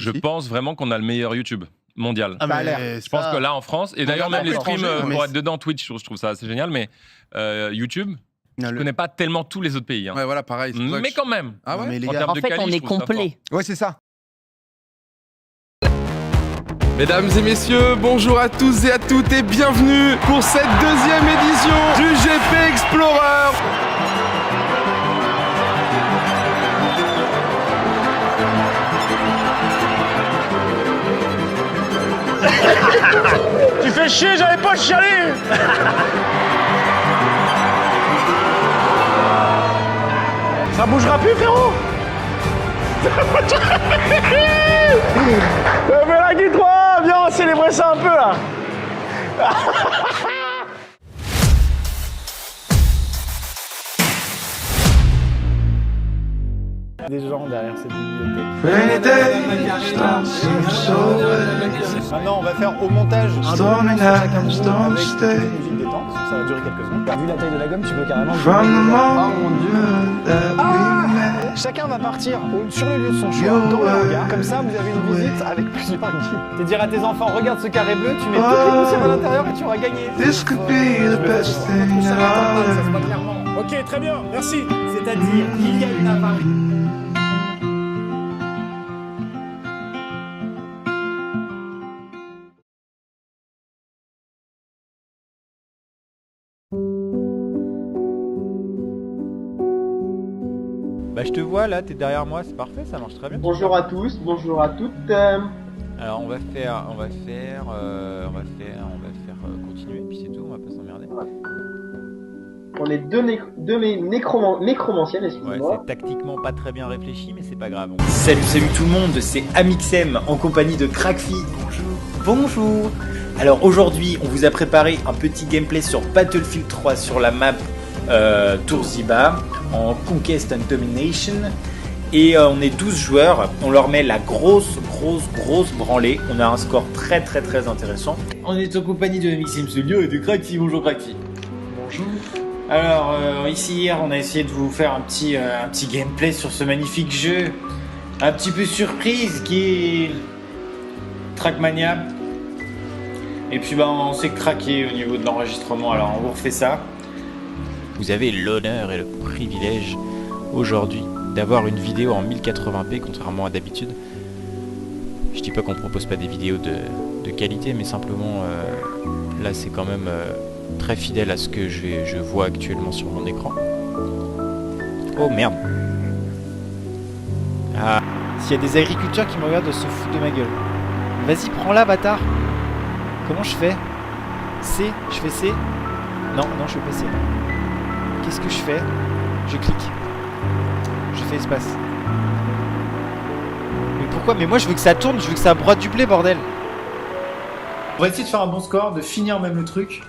Je pense vraiment qu'on a le meilleur YouTube mondial. Ah, Ça a l'air. mais Je pense que là en France, et d'ailleurs même les streams mais pour être dedans Twitch, je trouve ça assez génial, mais YouTube, je connais pas tellement tous les autres pays. Hein. Ouais, voilà, pareil. c'est pour ça que Mais je- quand même, Ah ouais. mais les en gars, termes En de fait, quali, on je est trouve ça complet. Ouais, c'est ça. Mesdames et messieurs, bonjour à tous et à toutes et bienvenue pour cette deuxième édition du GP Explorer. Tu fais chier, j'avais pas chialé. Ça bougera plus, frérot. Mais la Guy 3, viens, on va célébrer ça un peu là. Des gens derrière cette bibliothèque. Maintenant, on va faire au montage un chacun de nous avec une musique détente, parce que ça va durer quelques secondes. Vu la taille de la gomme, tu peux carrément. Chacun va partir sur le lieu de son choix, dans le hangar. Comme ça, vous avez une visite avec plusieurs guides. Et dire à tes enfants, regarde ce carré bleu, tu mets toutes les poussières à l'intérieur et tu auras gagné. This could be the best thing that I've ever done. Ok, très bien, merci. C'est-à-dire, il y a une avarie. Bah je te vois là, t'es derrière moi, c'est parfait, ça marche très bien. Bonjour à tous, bonjour à toutes. Alors on va faire continuer, puis c'est tout, on va pas s'emmerder. On est deux nécromanciennes, Ouais, excusez-moi. c'est tactiquement pas très bien réfléchi, mais c'est pas grave. Salut tout le monde, c'est Amixem en compagnie de Crackfi. Bonjour. Alors aujourd'hui, on vous a préparé un petit gameplay sur Battlefield 3 sur la map Tourziba en Conquest and Domination. Et on est 12 joueurs, on leur met la grosse branlée. On a un score très intéressant. On est en compagnie de Amixem Studio et de Crackfi. Bonjour Crackfi. Bonjour. Alors ici hier on a essayé de vous faire un petit gameplay sur ce magnifique jeu un petit peu surprise qui est Trackmania. Et puis on s'est craqué au niveau de l'enregistrement, alors on vous refait ça. Vous avez l'honneur et le privilège aujourd'hui d'avoir une vidéo en 1080p contrairement à d'habitude. Je dis pas qu'on propose pas des vidéos de qualité, mais simplement là c'est quand même très fidèle à ce que je vois actuellement sur mon écran. Oh merde. Ah, s'il y a des agriculteurs qui me regardent, se foutent de ma gueule. Vas-y, prends-la, bâtard. Comment je fais? C? Je fais C? Non, je fais pas C. Qu'est-ce que je fais? Je clique. Je fais espace. Mais pourquoi? Mais moi je veux que ça tourne, je veux que ça broie du blé, bordel. On va essayer de faire un bon score, de finir même le truc.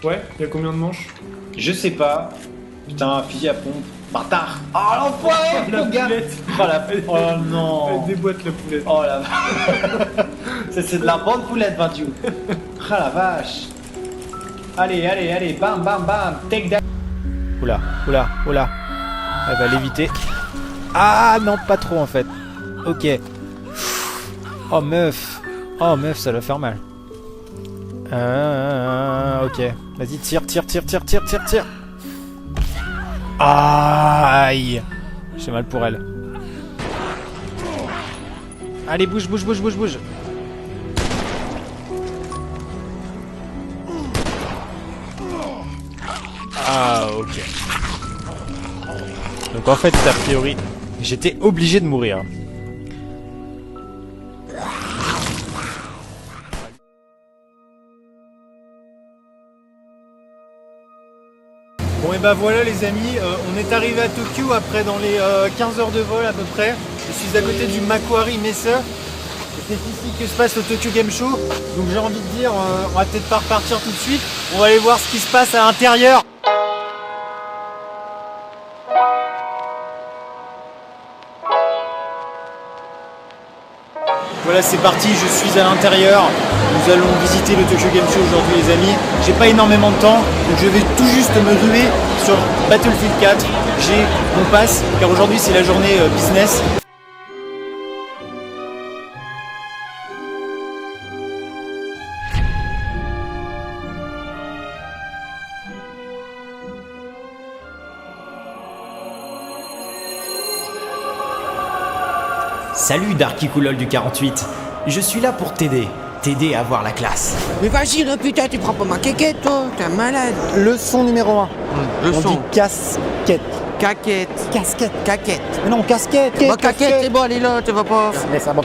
Ouais, il y a combien de manches? Je sais pas. Putain, fusil à pompe. Bâtard. Oh l'enfoiré, La mon gars. poulette. Oh non. Elle déboîte la poulette. Oh la vache. C'est de la bonne poulette, Mathieu. Ah la vache. Allez, bam, take that. Oula. Elle va l'éviter. Ah non, pas trop en fait. Ok. Oh meuf, ça va faire mal. Ok. Vas-y, tire. Aïe. J'ai mal pour elle. Allez, bouge. Ah, ok. Donc en fait, a priori, j'étais obligé de mourir. Bon et bah voilà les amis, on est arrivé à Tokyo après dans les 15 heures de vol à peu près. Je suis à côté du Macquarie Messe. C'est ici que se passe le Tokyo Game Show. Donc j'ai envie de dire, on va peut-être pas repartir tout de suite. On va aller voir ce qui se passe à l'intérieur. Voilà, c'est parti, je suis à l'intérieur. Nous allons visiter le Tokyo Game Show aujourd'hui les amis. J'ai pas énormément de temps, donc je vais tout juste me ruer sur Battlefield 4. J'ai mon pass, car aujourd'hui c'est la journée business. Salut Darky Coolol du 48. Je suis là pour t'aider à avoir la classe. Mais vas-y, là, putain, tu prends pas ma quéquette, toi, t'es un malade. Leçon numéro 1. Le On son. dit casquette. Caquette. Casquette. Caquette. Mais non, casquette. Bah, caquette, c'est bon, allez là, tu vas pas. Laisse ça, bon.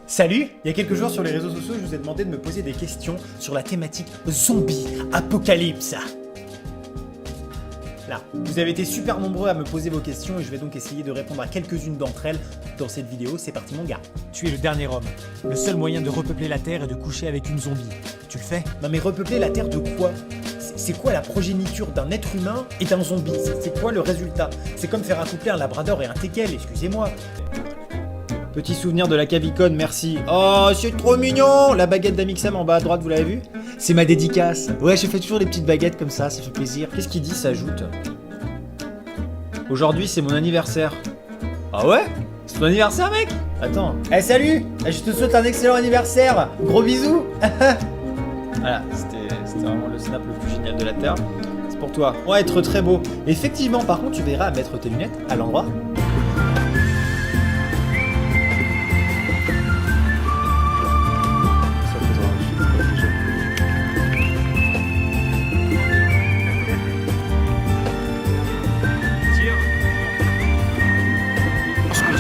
Salut! Il y a quelques jours sur les réseaux sociaux, je vous ai demandé de me poser des questions sur la thématique zombie apocalypse. Là, vous avez été super nombreux à me poser vos questions et je vais donc essayer de répondre à quelques-unes d'entre elles dans cette vidéo. C'est parti mon gars. Tu es le dernier homme. Le seul moyen de repeupler la Terre est de coucher avec une zombie. Tu le fais? Non mais repeupler la Terre de quoi? C'est quoi la progéniture d'un être humain et d'un zombie? C'est quoi le résultat? C'est comme faire accoupler un labrador et un teckel, excusez-moi. Petit souvenir de la cavicone, merci. Oh, c'est trop mignon! La baguette d'Amixem en bas à droite, vous l'avez vu? C'est ma dédicace. Ouais, je fais toujours des petites baguettes comme ça fait plaisir. Qu'est-ce qu'il dit, s'ajoute? Aujourd'hui, c'est mon anniversaire. Ah ouais? C'est ton anniversaire, mec? Attends. Eh, salut! Je te souhaite un excellent anniversaire! Gros bisous! Voilà, c'était vraiment le snap le plus génial de la Terre. C'est pour toi. On va être très beau. Effectivement, par contre, tu verras à mettre tes lunettes à l'endroit.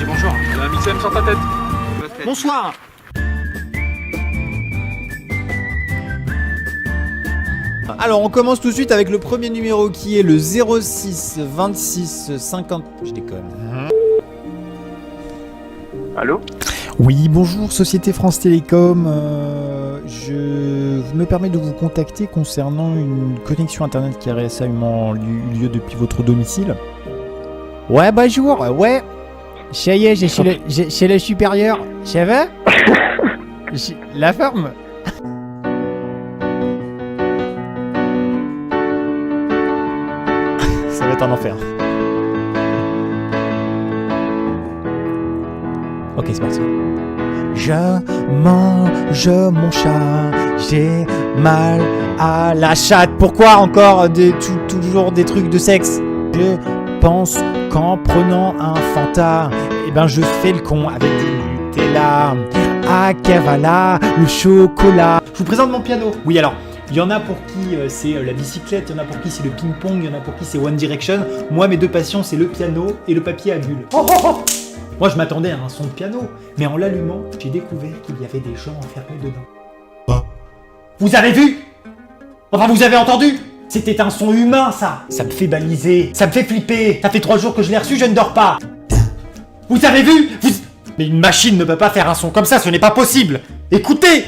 Bonjour. Il y a un mixem sur ta tête. Bonsoir! Alors on commence tout de suite avec le premier numéro qui est le 06 26 50... Je déconne. Allô? Oui, bonjour Société France Télécom. Je me permets de vous contacter concernant une connexion internet qui a récemment eu lieu depuis votre domicile. Ouais, bonjour, ouais. Ça y est, j'ai chez le supérieur. Ça va? La forme? Ça va être un enfer. Ok, c'est parti. Je mange mon chat, j'ai mal à la chatte. Pourquoi encore toujours des trucs de sexe? Je pense qu'en prenant un Fanta, eh ben je fais le con avec du Nutella. Ah, Kavala, le chocolat. Je vous présente mon piano. Oui, alors, il y en a pour qui c'est la bicyclette, il y en a pour qui c'est le ping-pong, il y en a pour qui c'est One Direction. Moi, mes deux passions, c'est le piano et le papier à bulles. Oh, oh, oh. Moi, je m'attendais à un son de piano, mais en l'allumant, j'ai découvert qu'il y avait des gens enfermés dedans. Vous avez vu? Enfin, vous avez entendu? C'était un son humain, ça. Ça me fait baliser, ça me fait flipper. Ça fait 3 jours que je l'ai reçu, je ne dors pas. Vous avez vu? Mais une machine ne peut pas faire un son comme ça, ce n'est pas possible. Écoutez.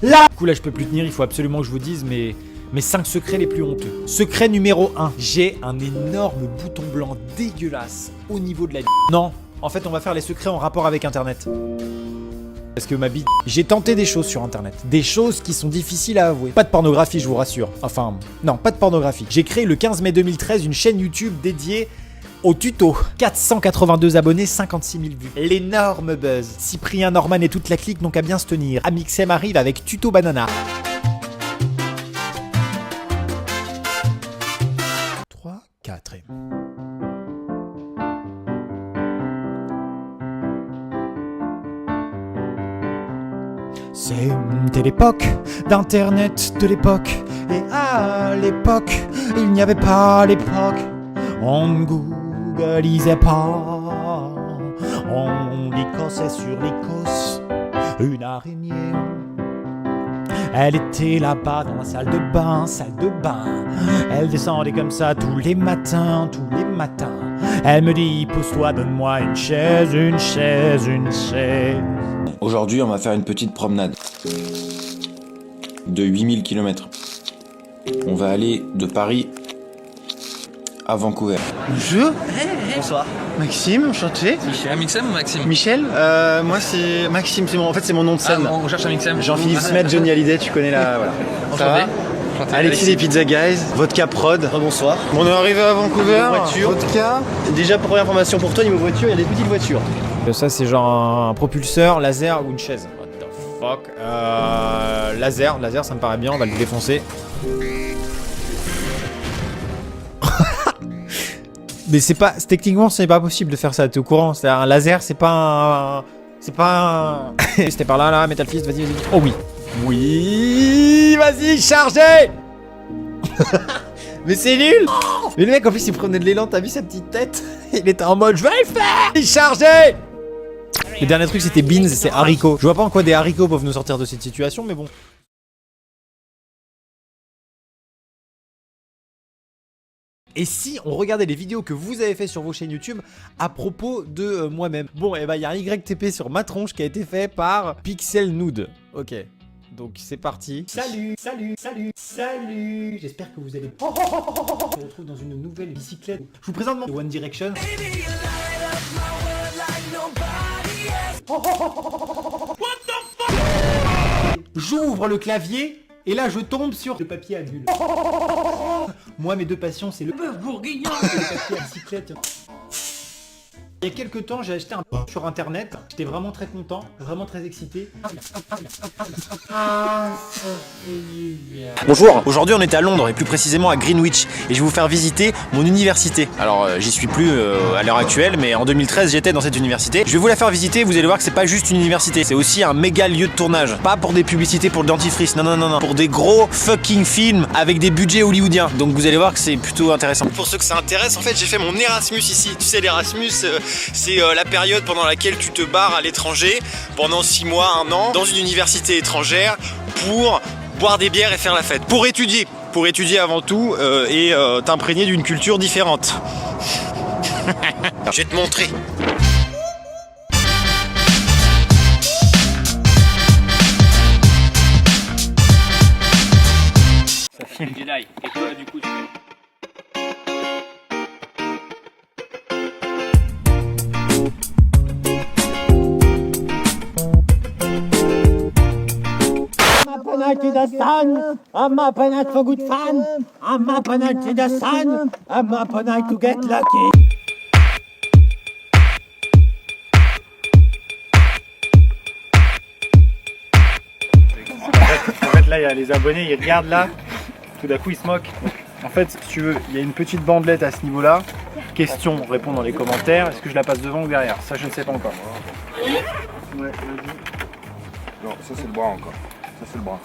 Là. Du coup, là, je peux plus tenir, il faut absolument que je vous dise mes 5 secrets les plus honteux. Secret numéro 1. J'ai un énorme bouton blanc dégueulasse au niveau de la bite. Non. En fait, on va faire les secrets en rapport avec Internet. Parce que ma bite... J'ai tenté des choses sur Internet. Des choses qui sont difficiles à avouer. Pas de pornographie, je vous rassure. Enfin, non, pas de pornographie. J'ai créé le 15 mai 2013 une chaîne YouTube dédiée au tuto. 482 abonnés, 56 000 vues. L'énorme buzz. Cyprien, Norman et toute la clique n'ont qu'à bien se tenir. Amixem arrive avec Tuto Banana. 3, 4 et... C'était l'époque d'Internet de l'époque. Et à l'époque, il n'y avait pas l'époque. On ne googlisait pas. On licossait sur l'icos une araignée. Elle était là-bas dans la salle de bain, Elle descendait comme ça tous les matins. Elle me dit, pose-toi, donne-moi une chaise. Aujourd'hui, on va faire une petite promenade. de 8000 km. On va aller de Paris à Vancouver. Bonjour. Bonsoir. Maxime, enchanté. Michel. Amixem ou Maxime? Michel, moi c'est Maxime, en fait c'est mon nom de scène. On cherche Amixem. Jean-Philippe Smet, Johnny Hallyday, tu connais la... Voilà. Ça va? Alexis les Pizza Guys, Vodka Prod. Bonsoir. On est arrivé à Vancouver, Voiture. vodka. Déjà, première information pour toi, niveau voiture, il y a des petites voitures. Ça c'est genre un propulseur, laser ou une chaise. What the fuck. Laser ça me paraît bien, on va le défoncer. Mais c'est pas, techniquement c'est pas possible de faire ça, t'es au courant. C'est un laser, c'est pas un... C'était par là, Metal Fist, vas-y. Oh oui. Oui, vas-y, chargez. Mais c'est nul. Mais le mec en plus il prenait de l'élan, t'as vu sa petite tête? Il était en mode je vais le faire. Chargez. Le dernier truc c'était beans et c'est haricots. Je vois pas en quoi des haricots peuvent nous sortir de cette situation, mais bon. Et si on regardait les vidéos que vous avez fait sur vos chaînes YouTube à propos de moi-même? Bon, et bah il y a un YTP sur ma tronche qui a été fait par Pixel Nude. Ok, donc c'est parti. Salut. J'espère que vous allez... On se retrouve dans une nouvelle bicyclette. Je vous présente mon One Direction. J'ouvre le clavier et là je tombe sur le papier à bulles. Moi mes deux passions c'est le bœuf bourguignon et le papier à bicyclette. Il y a quelques temps j'ai acheté un sur internet. J'étais vraiment très content, vraiment très excité. Bonjour, aujourd'hui on est à Londres et plus précisément à Greenwich et je vais vous faire visiter mon université. Alors j'y suis plus à l'heure actuelle mais en 2013 j'étais dans cette université. Je vais vous la faire visiter, vous allez voir que c'est pas juste une université, c'est aussi un méga lieu de tournage. Pas pour des publicités pour le dentifrice, non, pour des gros fucking films avec des budgets hollywoodiens. Donc vous allez voir que c'est plutôt intéressant. Pour ceux que ça intéresse, en fait j'ai fait mon Erasmus ici. Tu sais l'Erasmus c'est la période pendant laquelle tu te barres à l'étranger pendant 6 mois, 1 an dans une université étrangère pour boire des bières et faire la fête. Pour étudier avant tout et t'imprégner d'une culture différente. Je vais te montrer. Ça filme du live. Et toi, du coup, tu fais... To the sun, I'm up and out for good fun. I'm up and out to the sun, I'm up and out to get lucky. En fait là il y a les abonnés, ils regardent là, tout d'un coup ils se moquent. En fait si tu veux, il y a une petite bandelette à ce niveau là. Question, réponds dans les commentaires, est-ce que je la passe devant ou derrière? Ça je ne sais pas encore. Ouais, vas-y. Non, ça c'est le bras encore. Ça c'est le bras.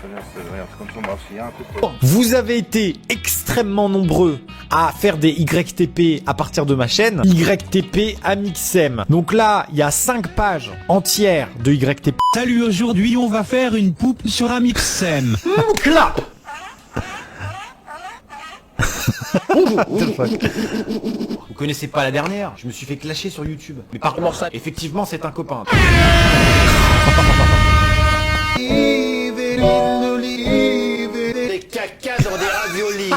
Regarde, c'est comme ça on va aussi, un coup de... Vous avez été extrêmement nombreux à faire des YTP à partir de ma chaîne YTP Amixem. Donc là, il y a 5 pages entières de YTP. Salut, aujourd'hui on va faire une poupe sur Amixem. Clap. Vous connaissez pas la dernière? Je me suis fait clasher sur YouTube. Mais par contre ça, effectivement c'est un copain. Des caca dans des raviolis.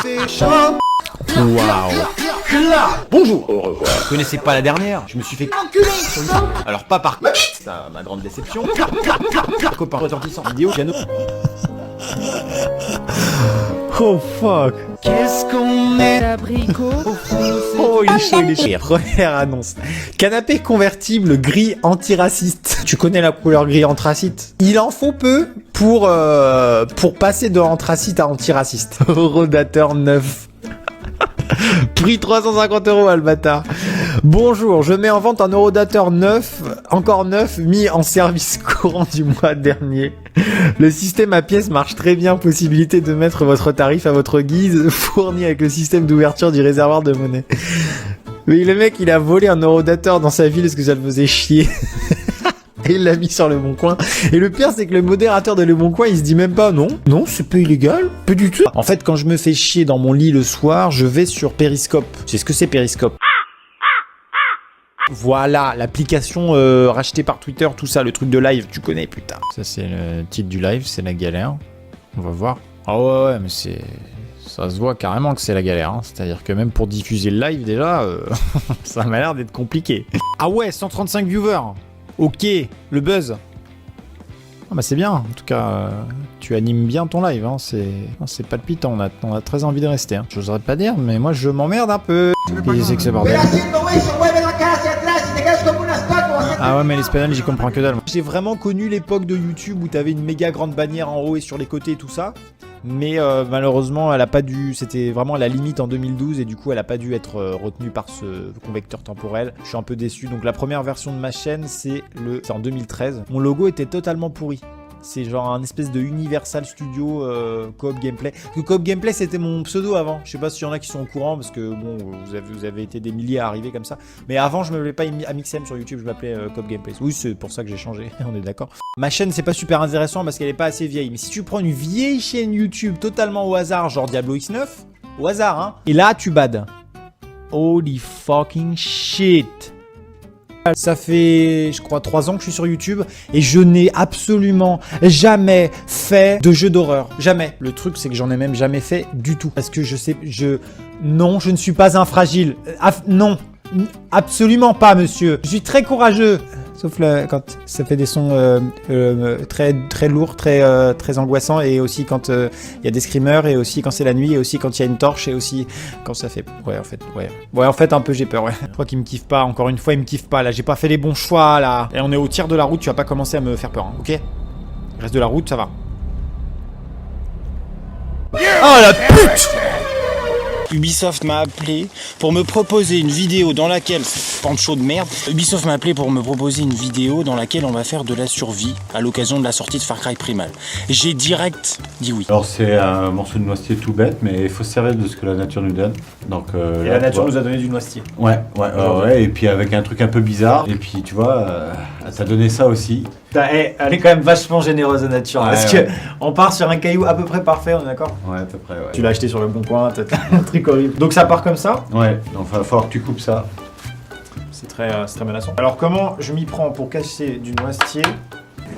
Waouh. Bonjour. Au revoir. Vous connaissez pas la dernière? Je me suis fait enculer sur YouTube. Alors pas par... Ça, ma grande déception. Copain retentissant vidéo piano. Oh fuck. Qu'est-ce qu'on est abricot? Oh il est chaud. Première annonce. Canapé convertible gris antiraciste. Tu connais la couleur gris anthracite? Il en faut peu pour passer de anthracite à antiraciste. Rodateur neuf. Prix 350 €, Albata. Bonjour, je mets en vente un Eurodateur neuf, encore neuf, mis en service courant du mois dernier. Le système à pièces marche très bien, possibilité de mettre votre tarif à votre guise, fourni avec le système d'ouverture du réservoir de monnaie. Oui, le mec, il a volé un Eurodateur dans sa ville parce que ça le faisait chier. Et il l'a mis sur Le Bon Coin. Et le pire, c'est que le modérateur de Le Bon Coin, il se dit même pas non, c'est pas illégal, pas du tout. En fait, quand je me fais chier dans mon lit le soir, je vais sur Periscope. Tu sais ce que c'est Periscope? Voilà, l'application rachetée par Twitter, tout ça, le truc de live, tu connais, putain. Ça, c'est le titre du live, c'est la galère. On va voir. Ah ouais, mais c'est... Ça se voit carrément que c'est la galère. Hein. C'est-à-dire que même pour diffuser le live, déjà, ça m'a l'air d'être compliqué. Ah ouais, 135 viewers. Ok, le buzz. Ah bah c'est bien. En tout cas, tu animes bien ton live. Hein. C'est palpitant. On a très envie de rester. Hein. J'oserais pas dire, mais moi, je m'emmerde un peu. Qu'est-ce que c'est que ce bordel? Ah ouais, mais l'espagnol, j'y comprends que dalle. J'ai vraiment connu l'époque de YouTube où t'avais une méga grande bannière en haut et sur les côtés et tout ça. Mais malheureusement, elle a pas dû. C'était vraiment à la limite en 2012 et du coup, elle a pas dû être retenue par ce convecteur temporel. Je suis un peu déçu. Donc, la première version de ma chaîne, c'est en 2013. Mon logo était totalement pourri. C'est genre un espèce de Universal Studio Coop Gameplay. Parce que Coop Gameplay, c'était mon pseudo avant. Je sais pas s'il y en a qui sont au courant parce que bon, vous avez été des milliers à arriver comme ça. Mais avant, je m'appelais pas Amixem sur YouTube, je m'appelais Coop Gameplay. Oui, c'est pour ça que j'ai changé. On est d'accord. Ma chaîne, c'est pas super intéressant parce qu'elle est pas assez vieille. Mais si tu prends une vieille chaîne YouTube totalement au hasard, genre Diablo X9, au hasard, hein. Et là, tu bades. Holy fucking shit. Ça fait, je crois, 3 ans que je suis sur YouTube et je n'ai absolument jamais fait de jeu d'horreur. Jamais. Le truc, c'est que j'en ai même jamais fait du tout. Parce que non, je ne suis pas un fragile. Non, absolument pas, monsieur. Je suis très courageux. Sauf quand ça fait des sons très lourds, très angoissants, et aussi quand il y a des screamers, et aussi quand c'est la nuit, et aussi quand il y a une torche, et aussi quand ça fait... Ouais, en fait, un peu j'ai peur, ouais. Je crois qu'il me kiffe pas, encore une fois, il me kiffe pas, là, j'ai pas fait les bons choix, là. Et on est au tiers de la route, tu vas pas commencer à me faire peur, hein, ok? Le reste de la route, ça va. Oh la pute! Ubisoft m'a appelé pour me proposer une vidéo dans laquelle... Pancho de merde. Ubisoft m'a appelé pour me proposer une vidéo dans laquelle on va faire de la survie à l'occasion de la sortie de Far Cry Primal. J'ai direct dit oui. Alors c'est un morceau de noisetier tout bête, mais il faut se servir de ce que la nature nous donne. Donc, et la nature nous a donné du noisetier. Ouais, et puis avec un truc un peu bizarre. Et puis tu vois, elle t'a donné ça aussi. Elle est quand même vachement généreuse la nature, ouais, parce que on part sur un caillou à peu près parfait, on est d'accord? Ouais, à peu près, ouais. Tu l'as acheté sur le bon coin, t'as un truc horrible. Donc ça part comme ça? Ouais, donc il va falloir que tu coupes ça. C'est très menaçant. Alors comment je m'y prends pour casser du noisetier?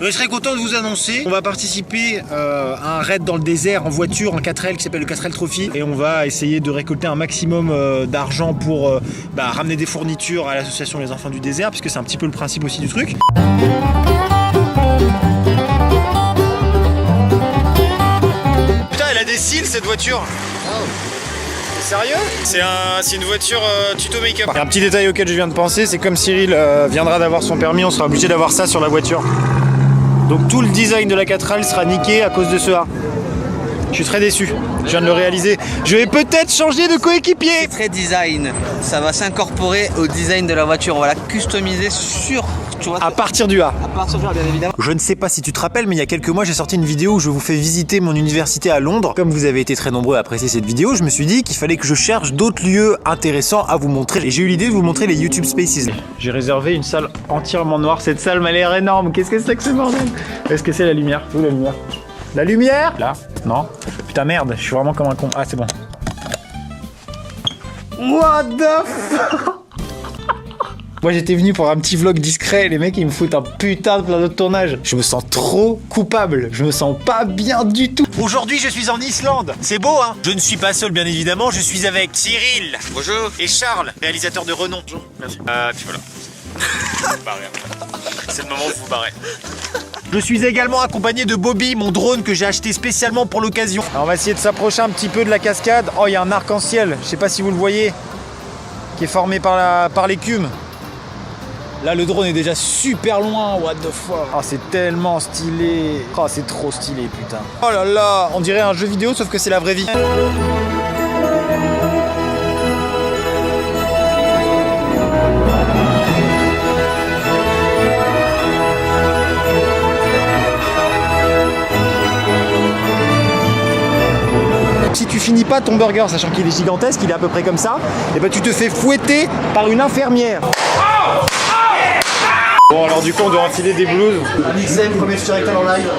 Je serais content de vous annoncer qu'on va participer à un raid dans le désert en voiture en 4L qui s'appelle le 4L Trophy, et on va essayer de récolter un maximum d'argent pour ramener des fournitures à l'association Les Enfants du Désert, puisque c'est un petit peu le principe aussi du truc. Putain, elle a des cils cette voiture. Sérieux? C'est une voiture tuto make-up. Un petit détail auquel je viens de penser, c'est comme Cyril viendra d'avoir son permis, on sera obligé d'avoir ça sur la voiture. Donc tout le design de la 4L sera niqué à cause de ce A. Je suis très déçu, je viens de le réaliser. Je vais peut-être changer de coéquipier. C'est très design, ça va s'incorporer au design de la voiture, on va la customiser sur... Tu vois, à partir du A. À partir du A, bien évidemment. Je ne sais pas si tu te rappelles, mais il y a quelques mois, j'ai sorti une vidéo où je vous fais visiter mon université à Londres. Comme vous avez été très nombreux à apprécier cette vidéo, je me suis dit qu'il fallait que je cherche d'autres lieux intéressants à vous montrer. Et j'ai eu l'idée de vous montrer les YouTube Spaces. J'ai réservé une salle entièrement noire. Cette salle m'a l'air énorme. Qu'est-ce que c'est que ce bordel? Est-ce que c'est la lumière? Où la lumière? La lumière? Là? Non? Putain merde, je suis vraiment comme un con. Ah c'est bon. What the fuck? Moi j'étais venu pour un petit vlog discret, les mecs ils me foutent un putain de plateau de tournage. Je me sens trop coupable, je me sens pas bien du tout. Aujourd'hui je suis en Islande, c'est beau hein. Je ne suis pas seul bien évidemment, je suis avec Cyril. Bonjour. Et Charles, réalisateur de renom. Bonjour, merci. Puis voilà. C'est le moment où vous barrez. Je suis également accompagné de Bobby, mon drone que j'ai acheté spécialement pour l'occasion. On va essayer de s'approcher un petit peu de la cascade. Oh il y a un arc-en-ciel, je sais pas si vous le voyez, qui est formé par l'écume. Là le drone est déjà super loin, what the fuck. Oh c'est tellement stylé. Oh c'est trop stylé putain. Oh là là, on dirait un jeu vidéo sauf que c'est la vraie vie. Si tu finis pas ton burger, sachant qu'il est gigantesque, il est à peu près comme ça, et ben tu te fais fouetter par une infirmière. Bon alors du coup on doit enfiler des blouses. Amixem, premier futur acteur en live.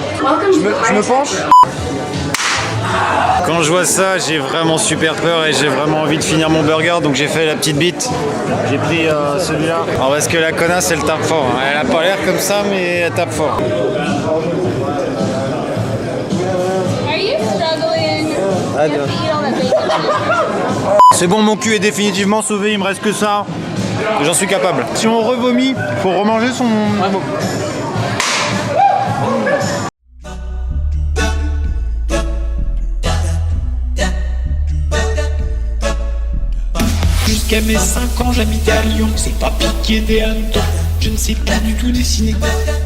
Je me penche. Quand je vois ça, j'ai vraiment super peur et j'ai vraiment envie de finir mon burger, donc j'ai fait la petite bite. J'ai pris celui-là. Alors parce que la connasse elle tape fort, hein. Elle a pas l'air comme ça mais elle tape fort. Are you C'est bon, mon cul est définitivement sauvé, il me reste que ça. J'en suis capable. Si on revomit, faut remanger son... Jusqu'à mes 5 ans, j'habitais à Lyon. C'est pas piquer des hannetons. Je ne sais pas du tout dessiner.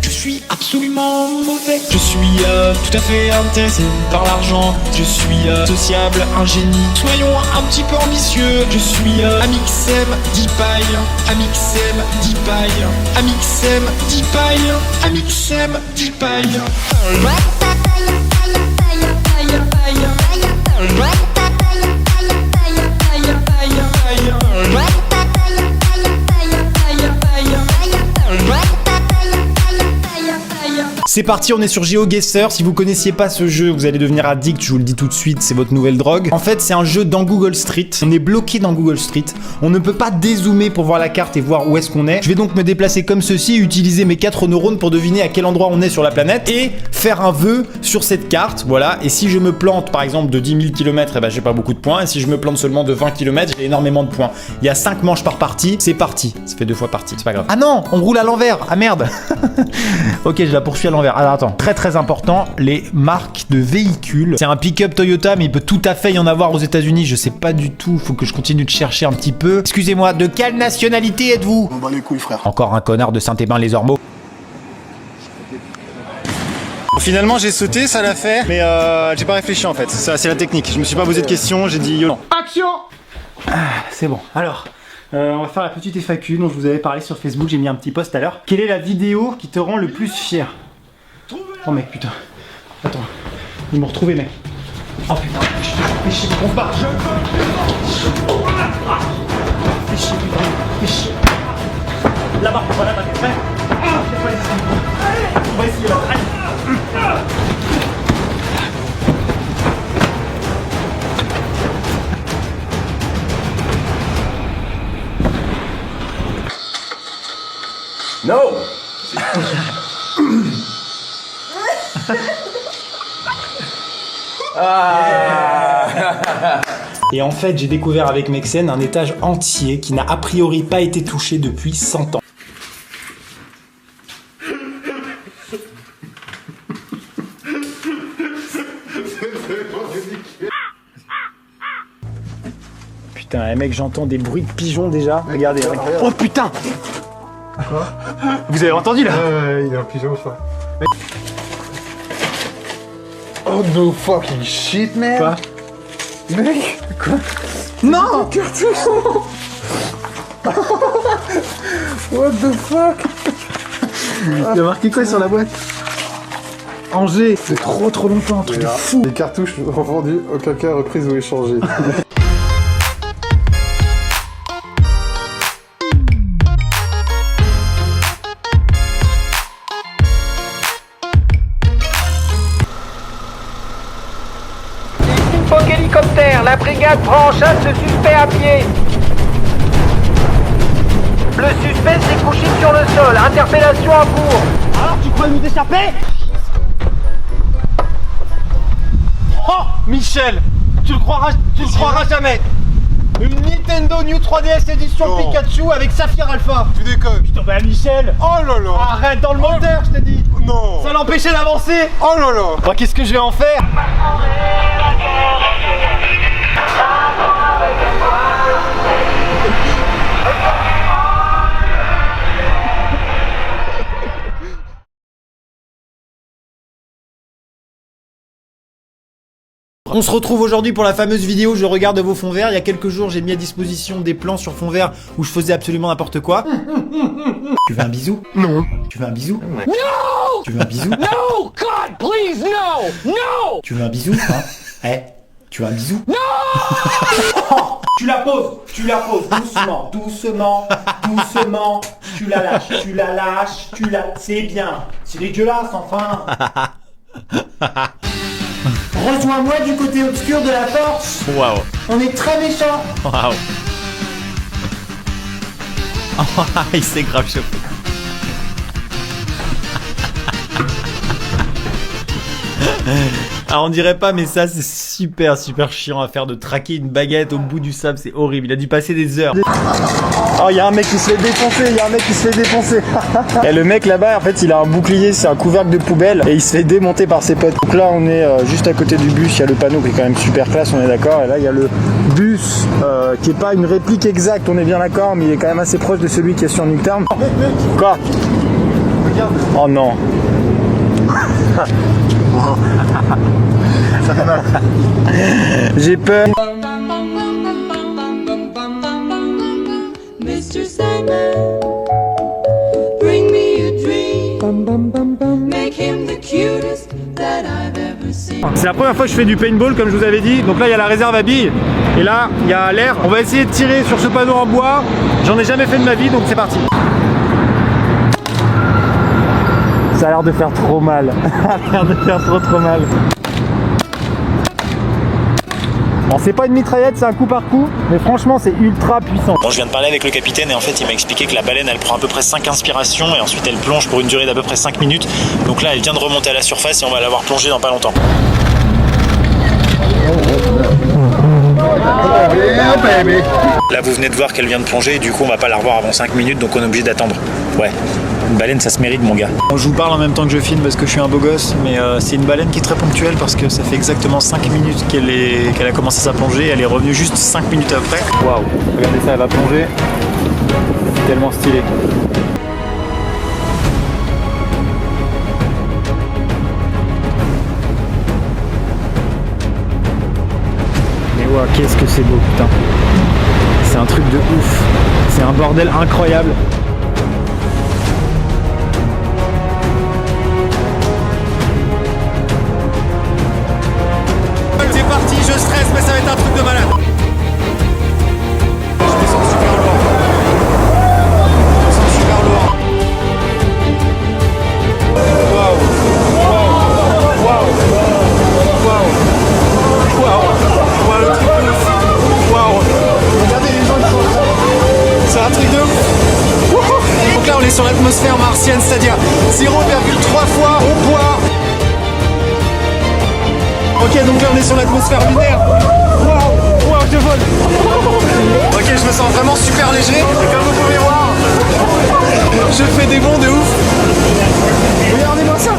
Je suis absolument mauvais. Je suis tout à fait intéressé par l'argent. Je suis sociable, un génie. Soyons un petit peu ambitieux. Je suis Amixem, 10 pailles. Amixem, 10 pailles. Amixem, 10 pailles. Amixem, 10 pailles. C'est parti, on est sur GeoGuessr. Si vous connaissiez pas ce jeu, vous allez devenir addict, je vous le dis tout de suite, c'est votre nouvelle drogue. En fait, c'est un jeu dans Google Street. On est bloqué dans Google Street. On ne peut pas dézoomer pour voir la carte et voir où est-ce qu'on est. Je vais donc me déplacer comme ceci, utiliser mes 4 neurones pour deviner à quel endroit on est sur la planète et faire un vœu sur cette carte. Voilà, et si je me plante par exemple de 10 000 km, eh ben, j'ai pas beaucoup de points. Et si je me plante seulement de 20 km, j'ai énormément de points. Il y a 5 manches par partie, c'est parti. Ça fait 2 fois partie, c'est pas grave. Ah non, on roule à l'envers. Ah merde. Ok, je la poursuis à l'envers. Alors attends, très important, les marques de véhicules. C'est un pick-up Toyota, mais il peut tout à fait y en avoir aux États-Unis. Je sais pas du tout, faut que je continue de chercher un petit peu. Excusez-moi, de quelle nationalité êtes-vous? On bat les couilles, frère. Encore un connard de Saint-Hébin-les-Ormeaux. Finalement, j'ai sauté, ça l'a fait, mais j'ai pas réfléchi en fait. C'est la technique. Je me suis pas posé de questions, j'ai dit yo non. Action. C'est bon. Alors, on va faire la petite FAQ dont je vous avais parlé sur Facebook. J'ai mis un petit post tout à l'heure. Quelle est la vidéo qui te rend le plus fier? Oh mec, putain. Attends. Ils m'ont retrouvé, mec. Oh putain. Fais chier, on se barre. Fais chier, putain. Fais chier. Là-bas, voilà, là-bas, t'es prêt? On va essayer là. Allez. No. Et en fait, j'ai découvert avec Mexen un étage entier qui n'a a priori pas été touché depuis 100 ans. Putain, mec, j'entends des bruits de pigeons déjà. Regardez. Oh putain! Quoi? Vous avez entendu là? Il est un pigeon, je crois. Oh no fucking shit, man! Quoi? Mec! Quoi? Non! What the fuck? Il y a marqué quoi sur la boîte? Angers! C'est trop longtemps, un truc de fou! Les cartouches revendues, aucun cas reprise ou échangées. Hélicoptère, la brigade prend en chasse le suspect à pied. Le suspect s'est couché sur le sol, interpellation en cours. Alors tu crois nous échapper? Oh Michel, tu le croiras jamais. Une Nintendo New 3DS édition Pikachu avec Saphir Alpha. Tu déconnes. Putain, bah Michel. Oh là là. Arrête dans le moteur, je t'ai dit. Non. Ça l'empêchait d'avancer. Oh là là. Bah qu'est-ce que je vais en faire? On se retrouve aujourd'hui pour la fameuse vidéo Je regarde vos fonds verts. Il y a quelques jours, j'ai mis à disposition des plans sur fond vert où je faisais absolument n'importe quoi. Tu veux un bisou? Non. Tu veux un bisou? No! Tu veux un bisou? No! God, please, no! No! Tu veux un bisou? Hein? Eh? Tu veux un bisou? No! Tu la poses, doucement, doucement, doucement. Tu la lâches, c'est bien. C'est dégueulasse, enfin. Rejoins-moi du côté obscur de la force. Waouh. On est très méchants. Waouh. Il s'est grave chauffé. Ah, on dirait pas, mais ça, c'est super chiant à faire de traquer une baguette au bout du sable, c'est horrible. Il a dû passer des heures. Oh, il y a un mec qui se fait défoncer, Et le mec là-bas, en fait, il a un bouclier, c'est un couvercle de poubelle, et il se fait démonter par ses potes. Donc là, on est juste à côté du bus, il y a le panneau qui est quand même super classe, on est d'accord. Et là, il y a le bus qui est pas une réplique exacte, on est bien d'accord, mais il est quand même assez proche de celui qui est sur Nuketown. Quoi? Oh non. J'ai peur. Mr. Sandman, bring me a dream. Make him the cutest that I've ever seen. C'est la première fois que je fais du paintball comme je vous avais dit. Donc là il y a la réserve à billes. Et là il y a l'air. On va essayer de tirer sur ce panneau en bois. J'en ai jamais fait de ma vie donc c'est parti. Ça a l'air de faire trop mal. Ça a l'air de faire trop mal. Bon, c'est pas une mitraillette, c'est un coup par coup, mais franchement c'est ultra puissant. Bon, je viens de parler avec le capitaine et en fait il m'a expliqué que la baleine elle prend à peu près 5 inspirations et ensuite elle plonge pour une durée d'à peu près 5 minutes. Donc là elle vient de remonter à la surface et on va l'avoir plongée dans pas longtemps. Là vous venez de voir qu'elle vient de plonger et du coup on va pas la revoir avant 5 minutes donc on est obligé d'attendre. Ouais, une baleine ça se mérite mon gars. Bon, je vous parle en même temps que je filme parce que je suis un beau gosse, mais c'est une baleine qui est très ponctuelle parce que ça fait exactement 5 minutes qu'elle a commencé sa plongée, elle est revenue juste 5 minutes après. Waouh, regardez ça, elle va plonger, c'est tellement stylé. Mais waouh, qu'est-ce que c'est beau, putain. C'est un truc de ouf, c'est un bordel incroyable. C'est parti, je stresse, mais ça va être un truc de malade. Je descends super lourd. Je descends super lourd. Waouh. Waouh. Waouh. Waouh. Le truc de ouf. Waouh. Regardez les gens qui sont. C'est un truc de ouf. Donc là, on est sur l'atmosphère martienne, c'est-à-dire 0,3 fois au poids. Ok, donc là on est sur l'atmosphère lunaire. Waouh, waouh, je vole. Ok, je me sens vraiment super léger. Et comme vous pouvez voir, je fais des bonds de ouf. Regardez-moi ça.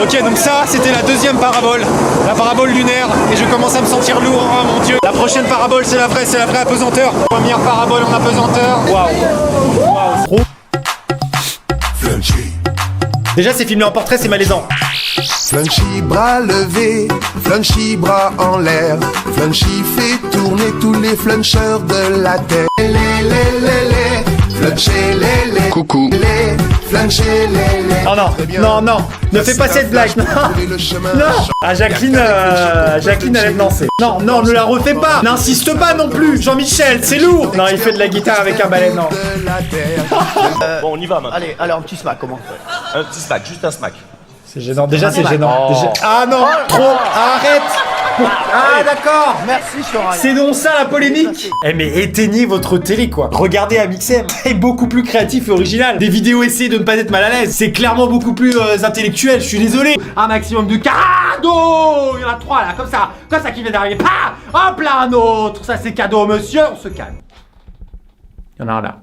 Ok, donc ça, c'était la deuxième parabole. La parabole lunaire. Et je commence à me sentir lourd, oh mon dieu. La prochaine parabole, c'est la vraie apesanteur. Première parabole en apesanteur. Waouh. Waouh. Déjà, c'est filmé en portrait, c'est malaisant. Flunchy bras levés, Flunchy bras en l'air, Flunchy fait tourner tous les flunchers de la terre. Flunchy les coucou les Flunchy les. Non, ne fais pas cette blague. Non. Ah Jacqueline elle est lancée. Non, ne la refais pas. N'insiste pas non plus. Jean-Michel, c'est lourd. Non, il fait de la guitare avec un balai, non. Bon, on y va maintenant. Allez, un petit smack, comment? Un petit smack, juste un smack. C'est gênant, déjà c'est gênant. Ah non, trop, arrête. Ah d'accord. Merci Soraya. C'est donc ça la polémique. Eh mais éteignez votre télé quoi. Regardez Amixem, c'est beaucoup plus créatif et original. Des vidéos essayent de ne pas être mal à l'aise. C'est clairement beaucoup plus intellectuel, je suis désolé. Un maximum de cadeaux. Il y en a 3 là, comme ça qui vient d'arriver. Hop là un autre. Ça c'est cadeau monsieur, on se calme. Il y en a un là.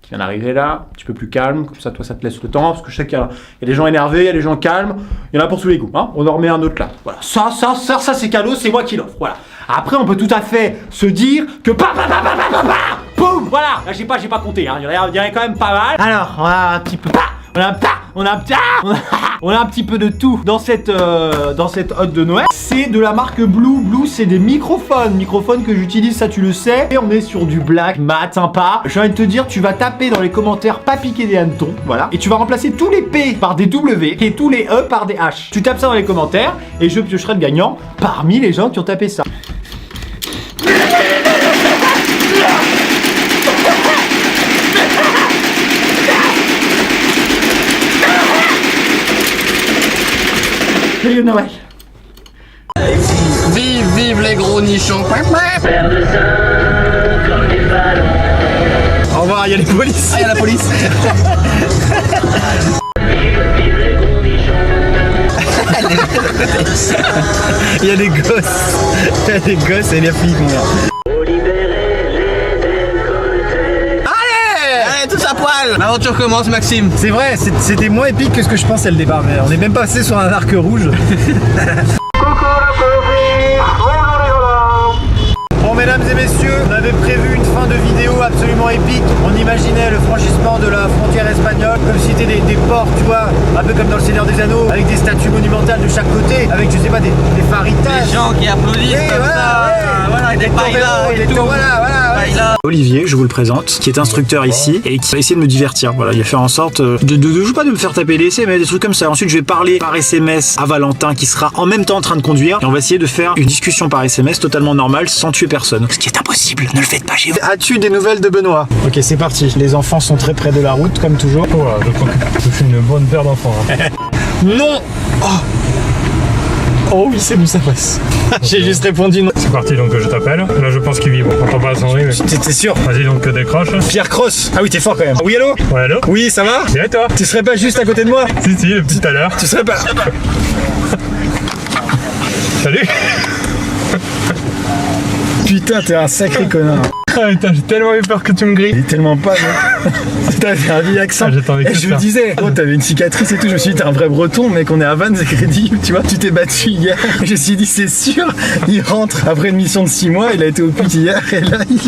Viens d'arriver là, un petit peu plus calme, comme ça toi ça te laisse le temps, parce que je sais qu'il y a des gens énervés, il y a des gens calmes, il y en a pour tous les goûts, hein. On en remet un autre là, voilà, ça c'est cadeau, c'est moi qui l'offre, voilà. Après on peut tout à fait se dire que boum, voilà, là j'ai pas compté, hein. Il y en a quand même pas mal. Alors, on a un petit peu, on a un petit peu de tout dans cette hotte de Noël. C'est de la marque Blue. Blue, c'est des microphones que j'utilise, ça tu le sais. Et on est sur du black, mat, sympa. J'ai envie de te dire, tu vas taper dans les commentaires pas piquer des hannetons, voilà. Et tu vas remplacer tous les P par des W et tous les E par des H. Tu tapes ça dans les commentaires et je piocherai le gagnant parmi les gens qui ont tapé ça. Joyeux Noël. Vive les gros nichons. Au revoir, il y a les polices. Ah, il y a la police. Il y a des gosses. Il y a des gosses et les filles qui vont. Allez, tous à poil. L'aventure commence, Maxime. C'est vrai, c'était moins épique que ce que je pensais le départ, mais on est même passé sur un arc rouge. Bon, mesdames et messieurs, on avait prévu une fin de vidéo absolument épique. On imaginait le franchissement de la frontière espagnole, comme si c'était des ports, tu vois, un peu comme dans le Seigneur des Anneaux, avec des statues monumentales de chaque côté, avec, je sais pas, des faritas. Des gens qui applaudissent comme ça. Voilà, des paillas et tout. Voilà. Olivier, je vous le présente, qui est instructeur ici et qui va essayer de me divertir. Voilà, il va faire en sorte je sais pas de me faire taper l'essai, mais des trucs comme ça. Ensuite, je vais parler par SMS à Valentin qui sera en même temps en train de conduire et on va essayer de faire une discussion par SMS totalement normale sans tuer personne. Ce qui est impossible, ne le faites pas chez vous. As-tu des nouvelles de Benoît? Ok, c'est parti. Les enfants sont très près de la route, comme toujours. Voilà, je suis une bonne paire d'enfants. Hein. Non. Oh oui, c'est bon, ça passe. J'ai juste répondu non. C'est parti, donc je t'appelle. Là, je pense qu'il vibre. On t'en passe, Henri. Mais... T'es sûr? Vas-y, donc décroche. Pierre Cross. Ah oui, t'es fort quand même. Oui, allô? Ouais, allô? Oui, ça va? Bien et toi? Tu serais pas juste à côté de moi? Si, depuis tout à l'heure. Tu serais pas... Salut. Putain, t'es un sacré connard. Ah putain, j'ai tellement eu peur que tu me grilles. Mais tellement pas, mec. T'avais un vieil accent. Ah, et je me disais, oh, t'avais une cicatrice et tout. Je me suis dit, t'es un vrai breton, mec, on est à Vannes, c'est crédible. Tu vois, tu t'es battu hier. Je me suis dit, c'est sûr, il rentre après une mission de 6 mois. Il a été au pute hier et là, il...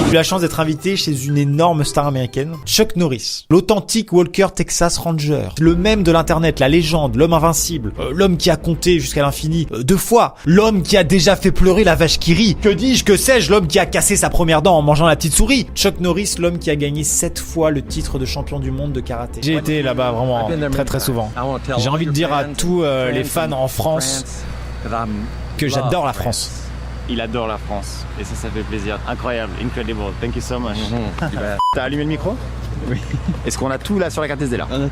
J'ai eu la chance d'être invité chez une énorme star américaine, Chuck Norris, l'authentique Walker Texas Ranger, le même de l'internet, la légende, l'homme invincible, l'homme qui a compté jusqu'à l'infini 2 fois, l'homme qui a déjà fait pleurer la vache qui rit, que dis-je, que sais-je, l'homme qui a cassé sa première dent en mangeant la petite souris, Chuck Norris, l'homme qui a gagné 7 fois le titre de champion du monde de karaté. J'ai été là-bas vraiment très souvent. J'ai envie de dire à tous les fans en France que j'adore la France. Il adore la France et ça fait plaisir. Incroyable, incredible. Thank you so much. T'as allumé le micro? Oui. Est-ce qu'on a tout là sur la carte SD là? On a tout.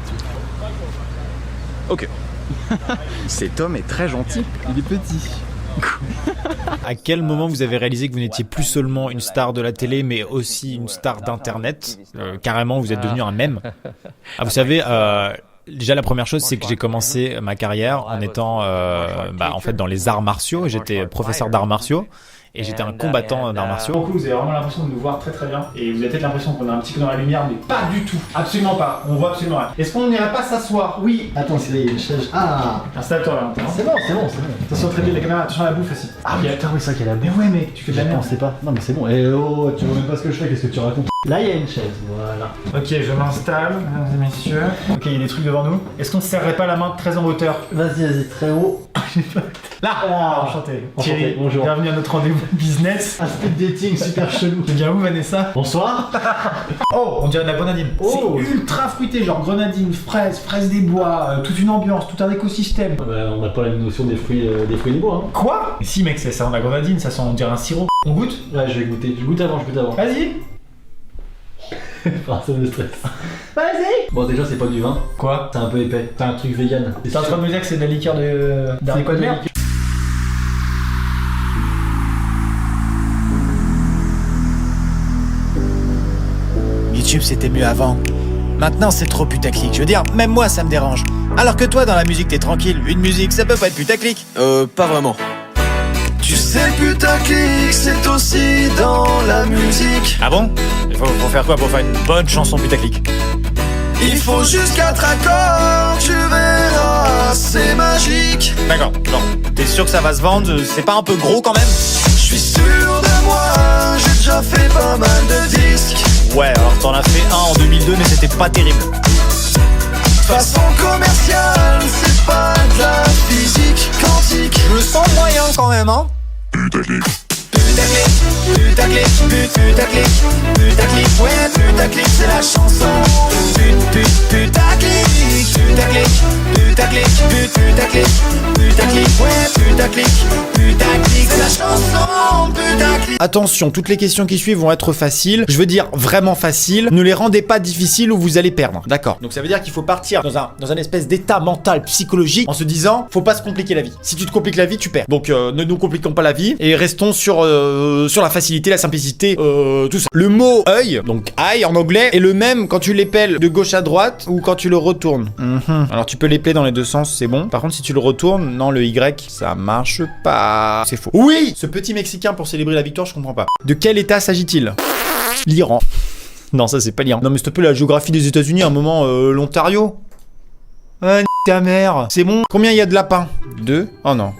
Ok. Cet homme est très gentil. Il est petit. À quel moment vous avez réalisé que vous n'étiez plus seulement une star de la télé, mais aussi une star d'internet? Carrément, vous êtes devenu un mème. Ah, vous savez, déjà la première chose, c'est que j'ai commencé ma carrière en étant en fait dans les arts martiaux. J'étais professeur d'arts martiaux et j'étais un combattant d'arts martiaux. Beaucoup, vous avez vraiment l'impression de nous voir très très bien et vous avez peut-être l'impression qu'on est un petit peu dans la lumière, mais pas du tout, absolument pas. On voit absolument rien. Est-ce qu'on n'irait pas s'asseoir? Oui. Attends, c'est là, il y a une chaise. Ah, installe-toi là. C'est bon. Attention, très bien la caméra, attention à la bouffe aussi. Ah oui, attends, oui, ça qu'il y a la bouffe. Mais ouais, mec, tu fais de la merde. Je pensais pas. Non, mais c'est bon. Eh oh, tu vois même pas ce que je fais, qu'est-ce que tu racontes? Là, il y a une chaise, voilà. Ok, je m'installe, mesdames et messieurs. Ok, il y a des trucs devant nous. Est-ce qu'on ne serrerait pas la main très en hauteur? Vas-y, très haut. Là, enchanté. Thierry, bonjour. Bienvenue à notre rendez-vous business. Un speed dating super chelou. Tu viens où, Vanessa? Bonsoir. Oh, on dirait de la grenadine. Oh. C'est ultra fruité, genre grenadine, fraise des bois, toute une ambiance, tout un écosystème. On n'a pas la notion des fruits des bois. Hein. Quoi? Si, mec, ça sent la grenadine, ça sent, on dirait un sirop. On goûte? Ouais, je vais goûter. Je goûte avant. Vas-y. Ça me stresse. Vas-y. Bon, déjà, c'est pas du vin. Quoi? C'est un peu épais. C'est un truc vegan. T'es en train de me dire que c'est de la liqueur d'haricots de mer? YouTube, c'était mieux avant. Maintenant, c'est trop putaclic. Je veux dire, même moi, ça me dérange. Alors que toi, dans la musique, t'es tranquille. Une musique, ça peut pas être putaclic. Pas vraiment. Tu sais, putaclic, c'est aussi dans la musique. Ah bon? Il faut faire quoi pour faire une bonne chanson putaclic? Il faut juste 4 accords, tu verras, c'est magique. D'accord, bon. T'es sûr que ça va se vendre? C'est pas un peu gros quand même? Je suis sûr de moi, j'ai déjà fait pas mal de disques. Ouais, alors t'en as fait un en 2002, mais c'était pas terrible. Façon commerciale, c'est pas de la physique quantique. Je le sens moyen quand même, hein? Putaclic, ouais, putaclic, c'est la chanson. Putaclic, ouais, putaclic, c'est la chanson. Putaclic. Attention, toutes les questions qui suivent vont être faciles. Je veux dire vraiment faciles. Ne les rendez pas difficiles ou vous allez perdre. D'accord. Donc ça veut dire qu'il faut partir dans un espèce d'état mental, psychologique, en se disant, faut pas se compliquer la vie. Si tu te compliques la vie, tu perds. Donc ne nous compliquons pas la vie et restons sur la facilité, la simplicité, tout ça. Le mot œil, donc eye en anglais, est le même quand tu l'épelles de gauche à droite ou quand tu le retournes. Alors tu peux l'épeler dans les deux sens, c'est bon. Par contre, si tu le retournes, non, le Y, ça marche pas. C'est faux. Oui, ce petit Mexicain pour célébrer la victoire, je comprends pas. De quel état s'agit-il? L'Iran. Non, ça c'est pas l'Iran. Non mais s'il te plaît, la géographie des États-Unis, à un moment, l'Ontario. Ah, ta mère. C'est bon. Combien il y a de lapins? 2. Oh non.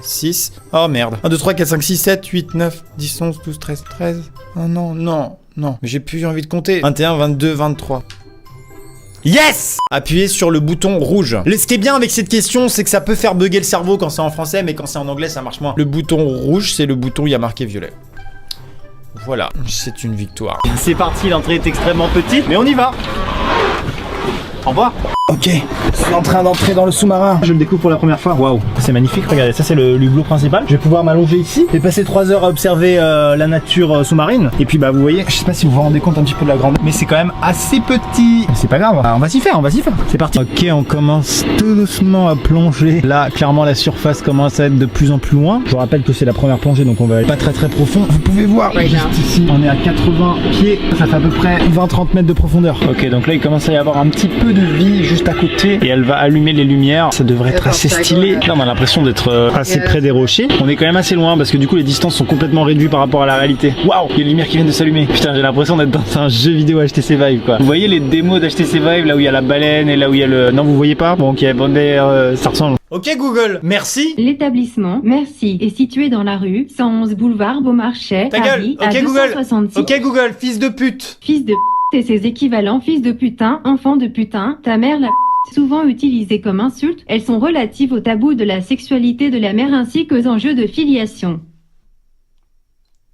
6. Oh merde. 1, 2, 3, 4, 5, 6, 7, 8, 9, 10, 11, 12, 13, 13. Oh non, non, non. Mais j'ai plus envie de compter. 21, 22, 23. Yes! Appuyez sur le bouton rouge. Ce qui est bien avec cette question, c'est que ça peut faire bugger le cerveau quand c'est en français, mais quand c'est en anglais, ça marche moins. Le bouton rouge, c'est le bouton où il y a marqué violet. Voilà, c'est une victoire. C'est parti, l'entrée est extrêmement petite, mais on y va. Au revoir. Ok, je suis en train d'entrer dans le sous-marin. Je le découvre pour la première fois. Waouh, c'est magnifique. Regardez, ça c'est le hublot principal. Je vais pouvoir m'allonger ici et passer 3 heures à observer la nature sous-marine. Et puis bah vous voyez, je sais pas si vous vous rendez compte un petit peu de la grandeur, mais c'est quand même assez petit. C'est pas grave, on va s'y faire, C'est parti. Ok, on commence tout doucement à plonger. Là, clairement, la surface commence à être de plus en plus loin. Je vous rappelle que c'est la première plongée, donc on va aller pas très profond. Vous pouvez voir, juste ici, on est à 80 pieds. Ça fait à peu près 20-30 mètres de profondeur. Ok, donc là, il commence à y avoir un petit peu de vie juste à côté et elle va allumer les lumières. Ça devrait être assez stylé. Là on a l'impression d'être assez près des rochers. On est quand même assez loin parce que du coup les distances sont complètement réduites par rapport à la réalité. Waouh, il y a les lumières qui viennent de s'allumer. Putain, j'ai l'impression d'être dans un jeu vidéo HTC Vive quoi. Vous voyez les démos d'HTC Vive là où il y a la baleine et là où il y a le... Non vous voyez pas? Bon ok, bon ça ressemble. Ok Google, merci. L'établissement, merci, est situé dans la rue 111 boulevard Beaumarchais, ta gueule. Paris, Ok à Google. 266. Ok Google, fils de pute. Fils de et ses équivalents, fils de putain, enfant de putain, ta mère la souvent utilisées comme insulte, elles sont relatives au tabou de la sexualité de la mère ainsi qu'aux enjeux de filiation.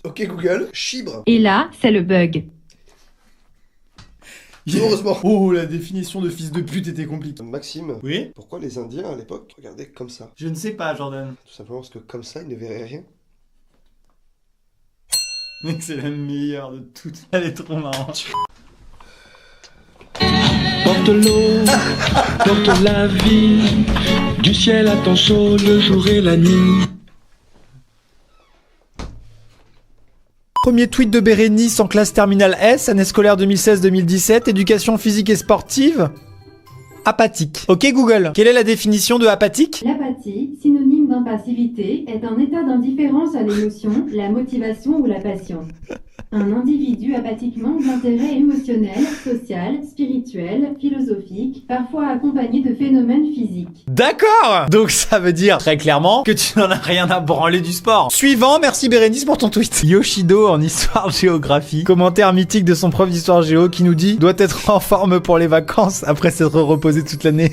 Ok Google, chibre. Et là, c'est le bug. Heureusement. Oh, la définition de fils de pute était compliquée. Maxime. Oui? Pourquoi les Indiens à l'époque regardaient comme ça? Je ne sais pas, Jordan. Tout simplement parce que comme ça, ils ne verraient rien. Mec, c'est la meilleure de toutes. Elle est trop marrante. Porte l'eau, porte la vie, du ciel à ton chaud le jour et la nuit. Premier tweet de Bérénice en classe terminale S, année scolaire 2016-2017, éducation physique et sportive. Apathique. Ok Google, quelle est la définition de apathique? L'apathie, synonyme d'impassivité, est un état d'indifférence à l'émotion, la motivation ou la passion. Un individu apathiquement d'intérêt émotionnel, social, spirituel, philosophique, parfois accompagné de phénomènes physiques. D'accord. Donc ça veut dire très clairement que tu n'en as rien à branler du sport. Suivant, merci Bérénice pour ton tweet. Yoshido en histoire-géographie, commentaire mythique de son prof d'histoire-géo qui nous dit « Doit être en forme pour les vacances après s'être reposé toute l'année. »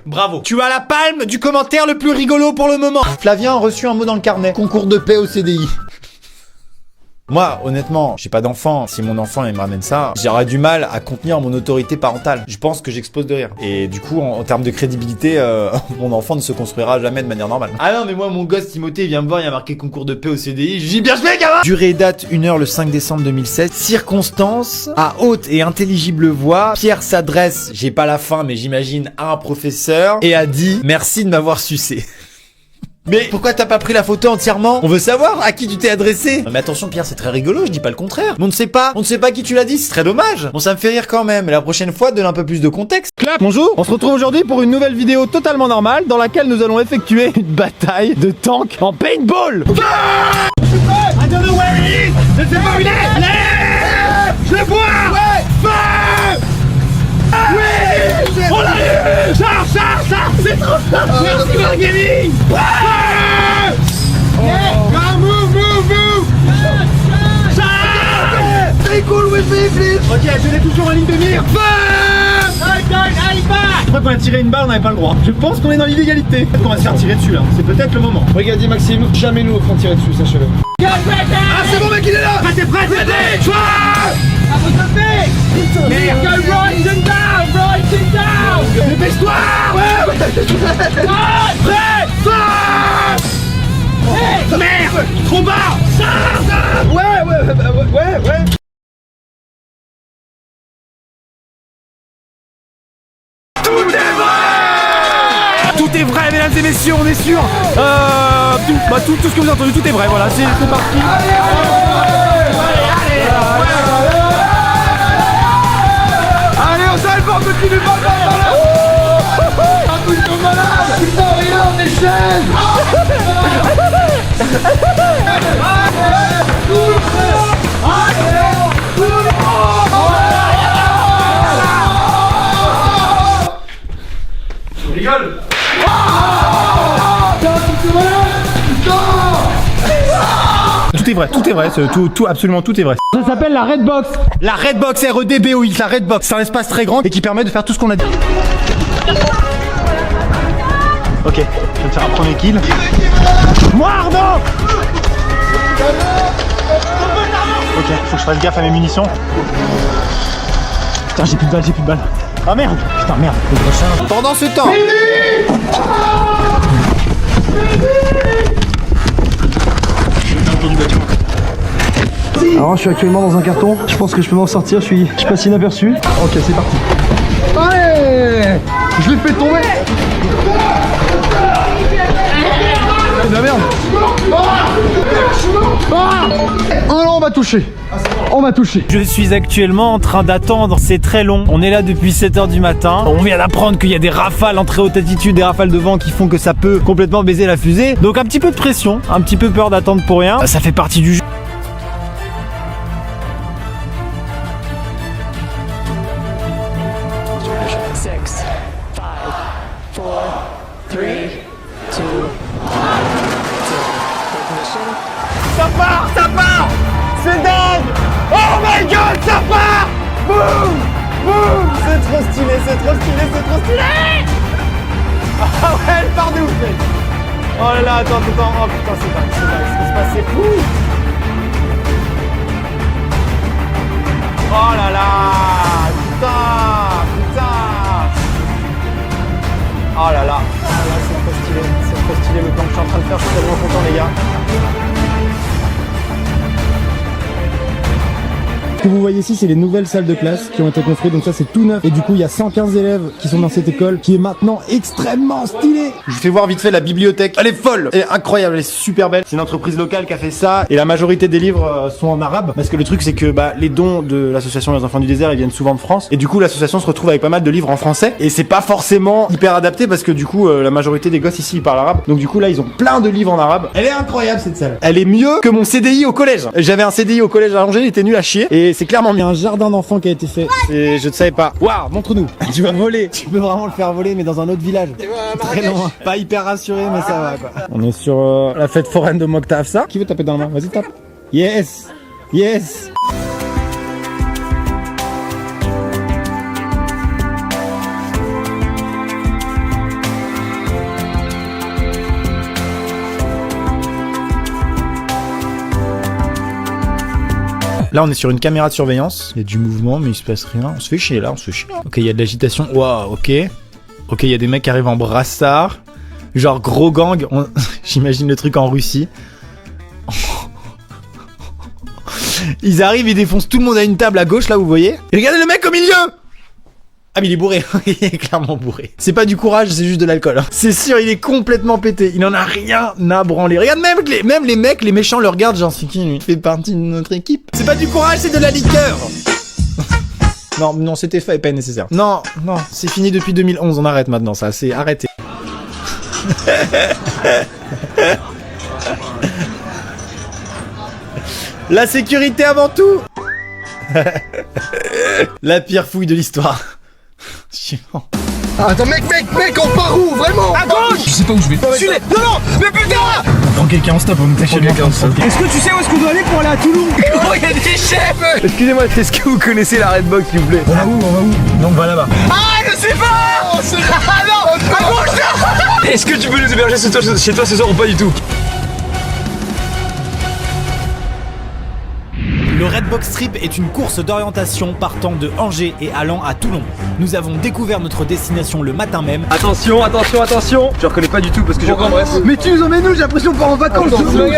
Bravo. Tu as la palme du commentaire le plus rigolo pour le moment. Flavien a reçu un mot dans le carnet. Concours de paix au CDI. Moi, honnêtement, j'ai pas d'enfant. Si mon enfant il me ramène ça, j'aurais du mal à contenir mon autorité parentale. Je pense que j'explose de rire. Et du coup, en termes de crédibilité, mon enfant ne se construira jamais de manière normale. Ah non, mais moi, mon gosse Timothée vient me voir, il a marqué concours de paix au CDI. Je dis bien joué, gamin. Durée et date 1h le 5 décembre 2016. Circonstances, à haute et intelligible voix, Pierre s'adresse, j'ai pas la fin, mais j'imagine, à un professeur et a dit merci de m'avoir sucé. Mais pourquoi t'as pas pris la photo entièrement? On veut savoir à qui tu t'es adressé. Mais attention Pierre, c'est très rigolo, je dis pas le contraire. Mais on ne sait pas qui tu l'as dit, c'est très dommage. Bon, ça me fait rire quand même, mais la prochaine fois, donne un peu plus de contexte. Bonjour, on se retrouve aujourd'hui pour une nouvelle vidéo totalement normale dans laquelle nous allons effectuer une bataille de tanks en paintball. I don't know where it is. Je sais pas où il est. Allez, je le vois. Ouais. Feu. Oui. On l'a eu. Charge. C'est trop fort. Merci Marguerite. Ouais. Go, move. Charge. Stay cool with me, please. Ok, je l'ai toujours en ligne de mire. Feu. Allez, va. Je crois qu'on a tiré une balle, on n'avait pas le droit. Je pense qu'on est dans l'illégalité. Peut-être qu'on va se faire tirer dessus là. C'est peut-être le moment. Regardez Maxime, jamais nous on tirer dessus, sachez-le. Ah, c'est bon mec, il est là. T'es prêt. Choix. À votre fait. Go right and down. Dépêche-toi. Ouais. Prêt. Feu. Tout ce que vous avez entendu, tout est vrai, voilà, c'est parti. Allez, on s'arrête pas, on continue, un truc de malade. Putain, regarde les chaînes. On rigole. Tout est vrai, absolument tout est vrai. Ça s'appelle la Redbox. La Redbox, R-E-D-B-O-X, la Redbox. C'est un espace très grand et qui permet de faire tout ce qu'on a dit. Ok, je vais te faire un premier kill. Moi, Arnaud. Ok, faut que je fasse gaffe à mes munitions. Putain, j'ai plus de balles, Ah merde. Putain, merde. Pendant ce temps. Alors je suis actuellement dans un carton, je pense que je peux m'en sortir, je passe inaperçu. Ok, c'est parti. Allez, je l'ai fait tomber. C'est de la merde. Oh non, on m'a touché. On m'a touché. Je suis actuellement en train d'attendre, c'est très long. On est là depuis 7h du matin. On vient d'apprendre qu'il y a des rafales en très haute altitude, des rafales de vent qui font que ça peut complètement baiser la fusée. Donc un petit peu de pression, un petit peu peur d'attendre pour rien. Ça fait partie du jeu. Ça part. C'est dingue. Oh my god, ça part. Boum. Boum. C'est trop stylé. Ah ouais, elle part de ouf, mec. Oh là là, attends. Oh putain, c'est dingue. Ce qui se passe, c'est fou. Oh là là. Putain. Oh là là. C'est trop stylé. Le plan que je suis en train de faire, je suis tellement content, les gars. Ce que vous voyez ici, c'est les nouvelles salles de classe qui ont été construites, donc ça c'est tout neuf. Et du coup, il y a 115 élèves qui sont dans cette école, qui est maintenant extrêmement stylée. Je vous fais voir vite fait la bibliothèque. Elle est folle, elle est incroyable, elle est super belle. C'est une entreprise locale qui a fait ça, et la majorité des livres sont en arabe. Parce que le truc, c'est que les dons de l'association Les Enfants du Désert, ils viennent souvent de France. Et du coup, l'association se retrouve avec pas mal de livres en français. Et c'est pas forcément hyper adapté parce que du coup, la majorité des gosses ici, ils parlent arabe. Donc du coup, là, ils ont plein de livres en arabe. Elle est incroyable cette salle. Elle est mieux que mon CDI au collège. J'avais un CDI au collège à Angers, il était nul à chier. Et c'est clairement bien. Un jardin d'enfants qui a été fait. Et je ne savais pas. Waouh, montre-nous. Tu vas voler. Tu peux vraiment le faire voler, mais dans un autre village. Très loin. Pas hyper rassuré, mais ça va quoi. On est sur la fête foraine de Mokhtar Hafsa. Qui veut taper dans la main? Vas-y, tape. Yes. Là, on est sur une caméra de surveillance. Il y a du mouvement, mais il se passe rien. On se fait chier là, Ok, il y a de l'agitation. Waouh, ok. Ok, il y a des mecs qui arrivent en brassard. Genre gros gang. J'imagine le truc en Russie. Ils arrivent, ils défoncent tout le monde à une table à gauche, là, vous voyez. Et regardez le mec au milieu. Ah mais il est bourré, il est clairement bourré. C'est pas du courage, c'est juste de l'alcool. C'est sûr, il est complètement pété. Il en a rien à branler. Regarde même les mecs, les méchants le regardent, genre c'est qui lui? Il fait partie de notre équipe. C'est pas du courage, c'est de la liqueur. Non, c'était fait, pas nécessaire. Non, c'est fini depuis 2011, on arrête maintenant ça, c'est arrêté. La sécurité avant tout. La pire fouille de l'histoire. Attends, mec, on part où? Vraiment? À gauche! Je sais pas où je vais. Non, mais putain! Prends quelqu'un en stop, on est chez quelqu'un en stop. Est-ce que tu sais où est-ce qu'on doit aller pour aller à Toulon? Oh, il y a des chefs! Excusez-moi, est-ce que vous connaissez la Redbox, s'il vous plaît? On va où? Non, on va là-bas. Ah, je sais pas! Ah non! À gauche là! Est-ce que tu peux nous héberger chez toi ce soir ou pas du tout? Le Red Box Trip est une course d'orientation partant de Angers et allant à Toulon. Nous avons découvert notre destination le matin même. Attention, attention, attention. Je reconnais pas du tout parce que je comprends. Mais tu nous emmènes où? J'ai l'impression de pas en vacances. Toulon.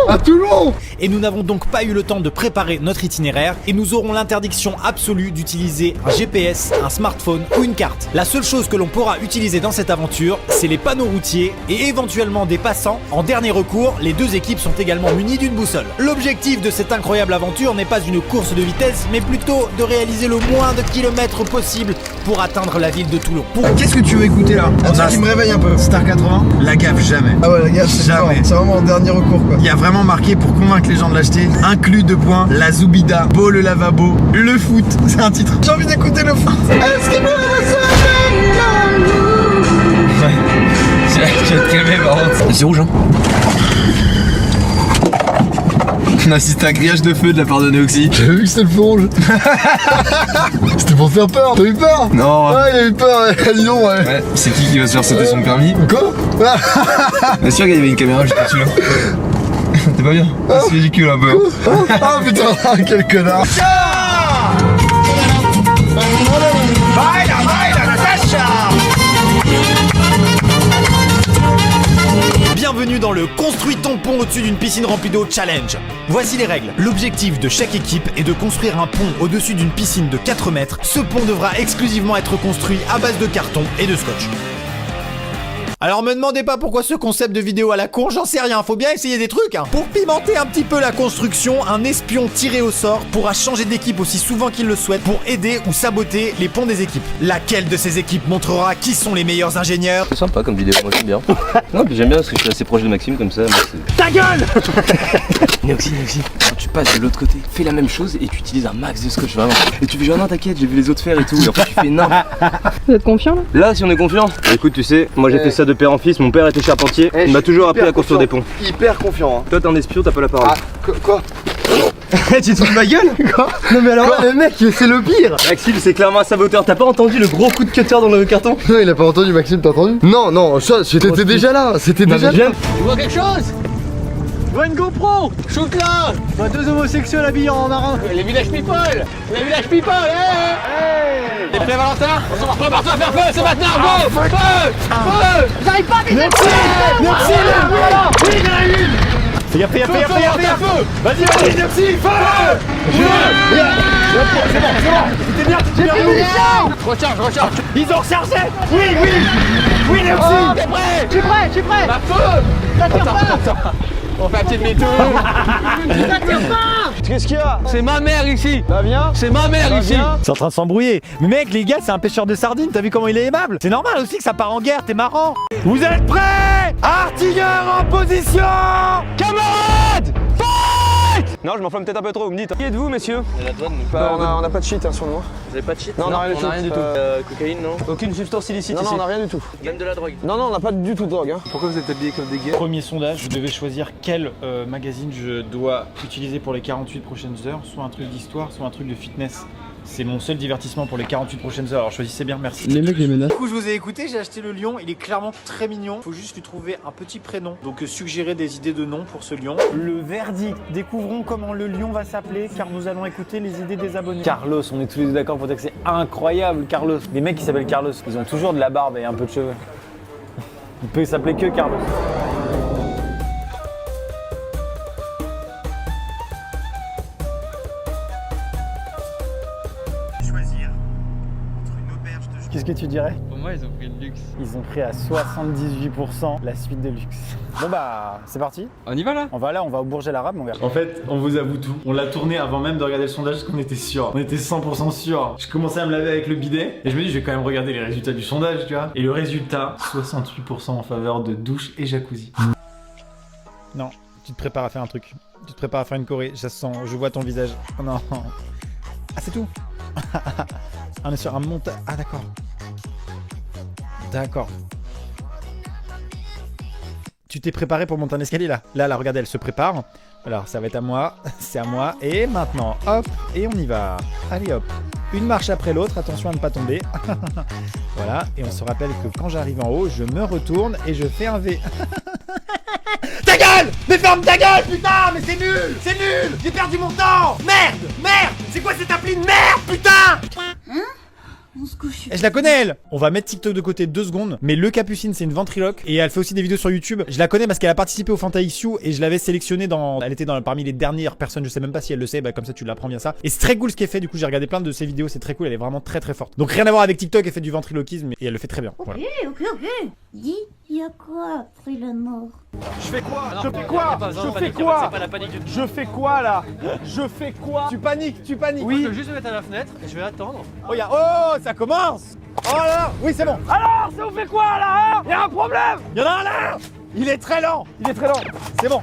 À Toulon. Et nous n'avons donc pas eu le temps de préparer notre itinéraire et nous aurons l'interdiction absolue d'utiliser un GPS, un smartphone ou une carte. La seule chose que l'on pourra utiliser dans cette aventure, c'est les panneaux routiers et éventuellement des passants. En dernier recours, les deux équipes sont également munies d'une boussole. L'objectif de cette incroyable aventure n'est pas une course de vitesse, mais plutôt de réaliser le moins de kilomètres possible pour atteindre la ville de Toulon. Qu'est-ce que tu veux écouter là? Un truc qui me réveille un peu. Star 80, la gaffe jamais. Ah ouais, la gaffe, c'est jamais. C'est vraiment en dernier recours quoi. Il y a vraiment marqué pour convaincre les gens de l'acheter, inclus 2 points, la Zoubida, Beau le lavabo, le foot. C'est un titre. J'ai envie d'écouter le foot. Est-ce qu'il me J'ai très bien par contre. C'est rouge hein. On assiste à un grillage de feu de la part de Neoxy. J'avais vu que c'était le feu rouge. C'était pour faire peur. T'as eu peur? Non. Ouais, il a eu peur. Dis donc, ouais. Ouais, c'est qui va se faire sauter son permis? Quoi? Bien sûr qu'il y avait une caméra juste dessus là. T'es pas bien? C'est ridicule un peu. Ah putain, quel connard. Bienvenue dans le Construis ton pont au-dessus d'une piscine remplie d'eau challenge. Voici les règles. L'objectif de chaque équipe est de construire un pont au-dessus d'une piscine de 4 mètres. Ce pont devra exclusivement être construit à base de carton et de scotch. Alors me demandez pas pourquoi ce concept de vidéo à la con, j'en sais rien, faut bien essayer des trucs hein. Pour pimenter un petit peu la construction, un espion tiré au sort pourra changer d'équipe aussi souvent qu'il le souhaite pour aider ou saboter les ponts des équipes. Laquelle de ces équipes montrera qui sont les meilleurs ingénieurs? C'est sympa comme vidéo, moi j'aime bien. Non, puis j'aime bien parce que je suis assez proche de Maxime comme ça. Ta gueule. Neoxy, quand tu passes de l'autre côté, fais la même chose et tu utilises un max de scotch vraiment. Et tu fais genre non t'inquiète, j'ai vu les autres faire et tout. Et en fait tu fais non. Vous êtes confiant là? Là si on est confiant. Écoute tu sais, moi j'ai fait ça de père en fils, mon père était charpentier, il m'a toujours appris à construire des ponts. Hyper confiant hein. Toi t'es un espion, t'as pas la parole. Ah, quoi? Tu te fous de ma gueule? Quoi? Non mais alors le mec c'est le pire. Maxime c'est clairement un saboteur, t'as pas entendu le gros coup de cutter dans le carton? Non il a pas entendu Maxime, t'as entendu? Non, ça c'était déjà là, c'était déjà là. Tu vois quelque chose? Je vois une GoPro. Shoot là. Je vois 2 homosexuels habillés en marin. Les village people. Les village people. Hey. T'es prêt Valentin? Prépare-toi à faire feu, c'est maintenant. Go. Feu. J'arrive pas à viser. Merci. Oui, il y en a une. Fais gaffe. Vas-y, merci. Feu. C'est bon. T'es bien. Recharge. Ils ont rechargé. Oui, Neoxy. T'es prêt? Je suis prêt. Bah feu. Ça tire pas. On fait un petit demi-tour. Qu'est-ce qu'il y a? C'est ma mère ici. Bah viens. C'est ma mère ici. C'est en train de s'embrouiller. Mais mec, les gars, c'est un pêcheur de sardines. T'as vu comment il est aimable? C'est normal aussi que ça part en guerre. T'es marrant. Vous êtes prêts? Artilleurs en position. Camarades, fight! Non je m'enflamme peut-être un peu trop, vous me dites. Qui êtes-vous messieurs? On n'a pas de shit hein, sur nous. Vous avez pas de shit? Non, on a rien du tout. Cocaïne non? Aucune substance illicite Non, ici? on n'a rien du tout. Même de la drogue? Non, on n'a pas du tout de drogue. Hein. Pourquoi vous êtes habillés comme des gays? Premier sondage, je devais choisir quel magazine je dois utiliser pour les 48 prochaines heures. Soit un truc d'histoire, soit un truc de fitness. C'est mon seul divertissement pour les 48 prochaines heures, alors choisissez bien, merci. Les mecs les menacent. Du coup je vous ai écouté, j'ai acheté le lion, il est clairement très mignon. Faut juste lui trouver un petit prénom. Donc suggérez des idées de nom pour ce lion. Le verdict, découvrons comment le lion va s'appeler car nous allons écouter les idées des abonnés. Carlos, on est tous les deux d'accord pour dire que c'est incroyable Carlos. Les mecs qui s'appellent Carlos, ils ont toujours de la barbe et un peu de cheveux. Il peut s'appeler que Carlos. Qu'est-ce que tu dirais? Pour moi, ils ont pris le luxe. Ils ont pris à 78% la suite de luxe. Bon bah, c'est parti. On y va là? On va au Bourget l'Arabe, mon gars. En fait, on vous avoue tout. On l'a tourné avant même de regarder le sondage parce qu'on était sûr. On était 100% sûr. Je commençais à me laver avec le bidet et je me dis, je vais quand même regarder les résultats du sondage, tu vois. Et le résultat, 68% en faveur de douche et jacuzzi. Non, tu te prépares à faire un truc. Tu te prépares à faire une choré. Ça se sent, je vois ton visage. Oh non. Ah, c'est tout. On est sur un montage. Ah, d'accord. D'accord. Tu t'es préparé pour monter un escalier là. Là, regardez, elle se prépare. Alors, ça va être à moi. C'est à moi. Et maintenant, hop. Et on y va. Allez, hop. Une marche après l'autre. Attention à ne pas tomber. Voilà. Et on se rappelle que quand j'arrive en haut, je me retourne et je fais un V. Ta gueule! Mais ferme ta gueule, putain! Mais c'est nul! C'est nul! J'ai perdu mon temps! Merde! Merde! C'est quoi cette appli de merde, putain? On se couche. Et je la connais elle. On va mettre TikTok de côté 2 secondes. Mais le Capucine c'est une ventriloque. Et elle fait aussi des vidéos sur YouTube. Je la connais parce qu'elle a participé au Fanta XU. Et je l'avais sélectionnée dans... Elle était parmi les dernières personnes. Je sais même pas si elle le sait. Bah comme ça tu l'apprends bien ça. Et c'est très cool ce qu'elle fait. Du coup j'ai regardé plein de ses vidéos. C'est très cool. Elle est vraiment très très forte. Donc rien à voir avec TikTok. Elle fait du ventriloquisme. Et elle le fait très bien. Voilà. Ok. Dis, y'a quoi après la mort? Je fais quoi? Je fais quoi? Je fais quoi? Je fais quoi là? Je fais quoi? Tu paniques, tu paniques. Oui. Je vais juste me mettre à la fenêtre et je vais attendre. Regarde, oh, ça commence. Oh là là, oui c'est bon. Alors, ça vous fait quoi là, hein? Y'a un problème? Y'en a un là. Il est très lent. Il est très lent. C'est bon.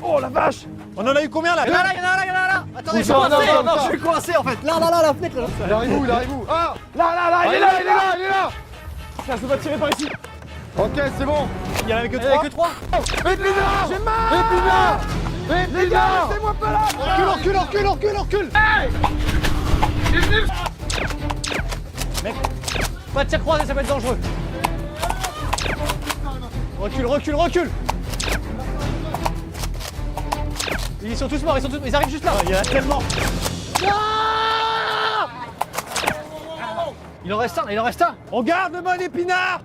Oh la vache. On en a eu combien là? Y'en a là. Attendez, je suis coincé. Non, je suis coincé en fait. Là, la fenêtre là. Il arrive où? Ah, là, il est là. Ça se va tirer par ici. Ok, c'est bon. Il y en avait que 3. Épinard! J'ai mal! Les gars, laissez-moi pas là! Recule! Hey! Mec, pas de tir croisé, ça peut être dangereux. Recule! Ils sont tous morts, ils arrivent juste là. Il y en a tellement. Il en reste un. On garde le bon épinard!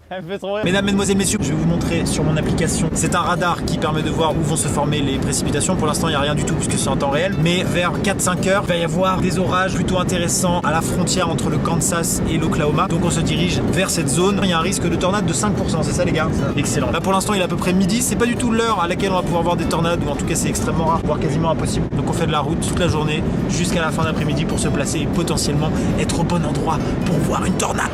Elle me fait trop rire. Mesdames, mesdemoiselles, messieurs, je vais vous montrer sur mon application. C'est un radar qui permet de voir où vont se former les précipitations. Pour l'instant, il n'y a rien du tout puisque c'est en temps réel. Mais vers 4-5 heures, il va y avoir des orages plutôt intéressants à la frontière entre le Kansas et l'Oklahoma. Donc on se dirige vers cette zone. Il y a un risque de tornade de 5%, c'est ça les gars? Excellent. Là pour l'instant, il est à peu près midi. C'est pas du tout l'heure à laquelle on va pouvoir voir des tornades, ou en tout cas c'est extrêmement rare, voire quasiment impossible. Donc on fait de la route toute la journée jusqu'à la fin d'après-midi pour se placer et potentiellement être au bon endroit pour voir une tornade.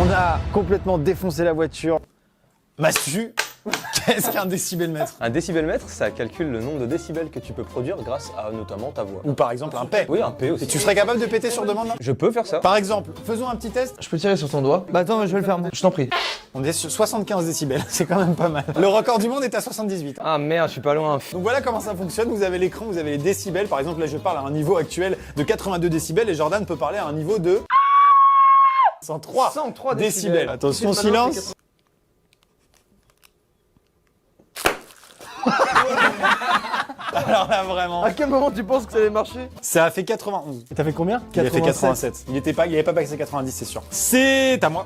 On a complètement défoncé la voiture. Mastu, qu'est-ce qu'un décibelmètre? Un décibelmètre, ça calcule le nombre de décibels que tu peux produire grâce à notamment ta voix. Ou par exemple un P. Oui, un P aussi. Et tu serais capable de péter sur demande là? Je peux faire ça. Par exemple, faisons un petit test. Je peux tirer sur ton doigt? Bah attends, je vais le faire, je t'en prie. On est sur 75 décibels, c'est quand même pas mal. Le record du monde est à 78. Ah merde, je suis pas loin. Donc voilà comment ça fonctionne, vous avez l'écran, vous avez les décibels. Par exemple là je parle à un niveau actuel de 82 décibels et Jordan peut parler à un niveau de 103 décibels. Attention, silence. Alors là vraiment. À quel moment tu penses que ça allait marcher? Ça a fait 91. T'as fait combien? Il a fait 87. Il avait pas passé 90, c'est sûr. C'est à moi.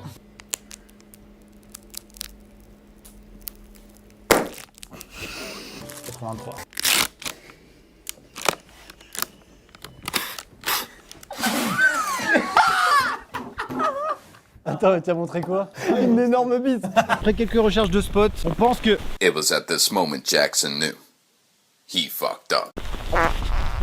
Attends, tu as montré quoi? Une énorme bite. Après quelques recherches de spots, on pense que... It was at this moment Jackson knew. He fucked up.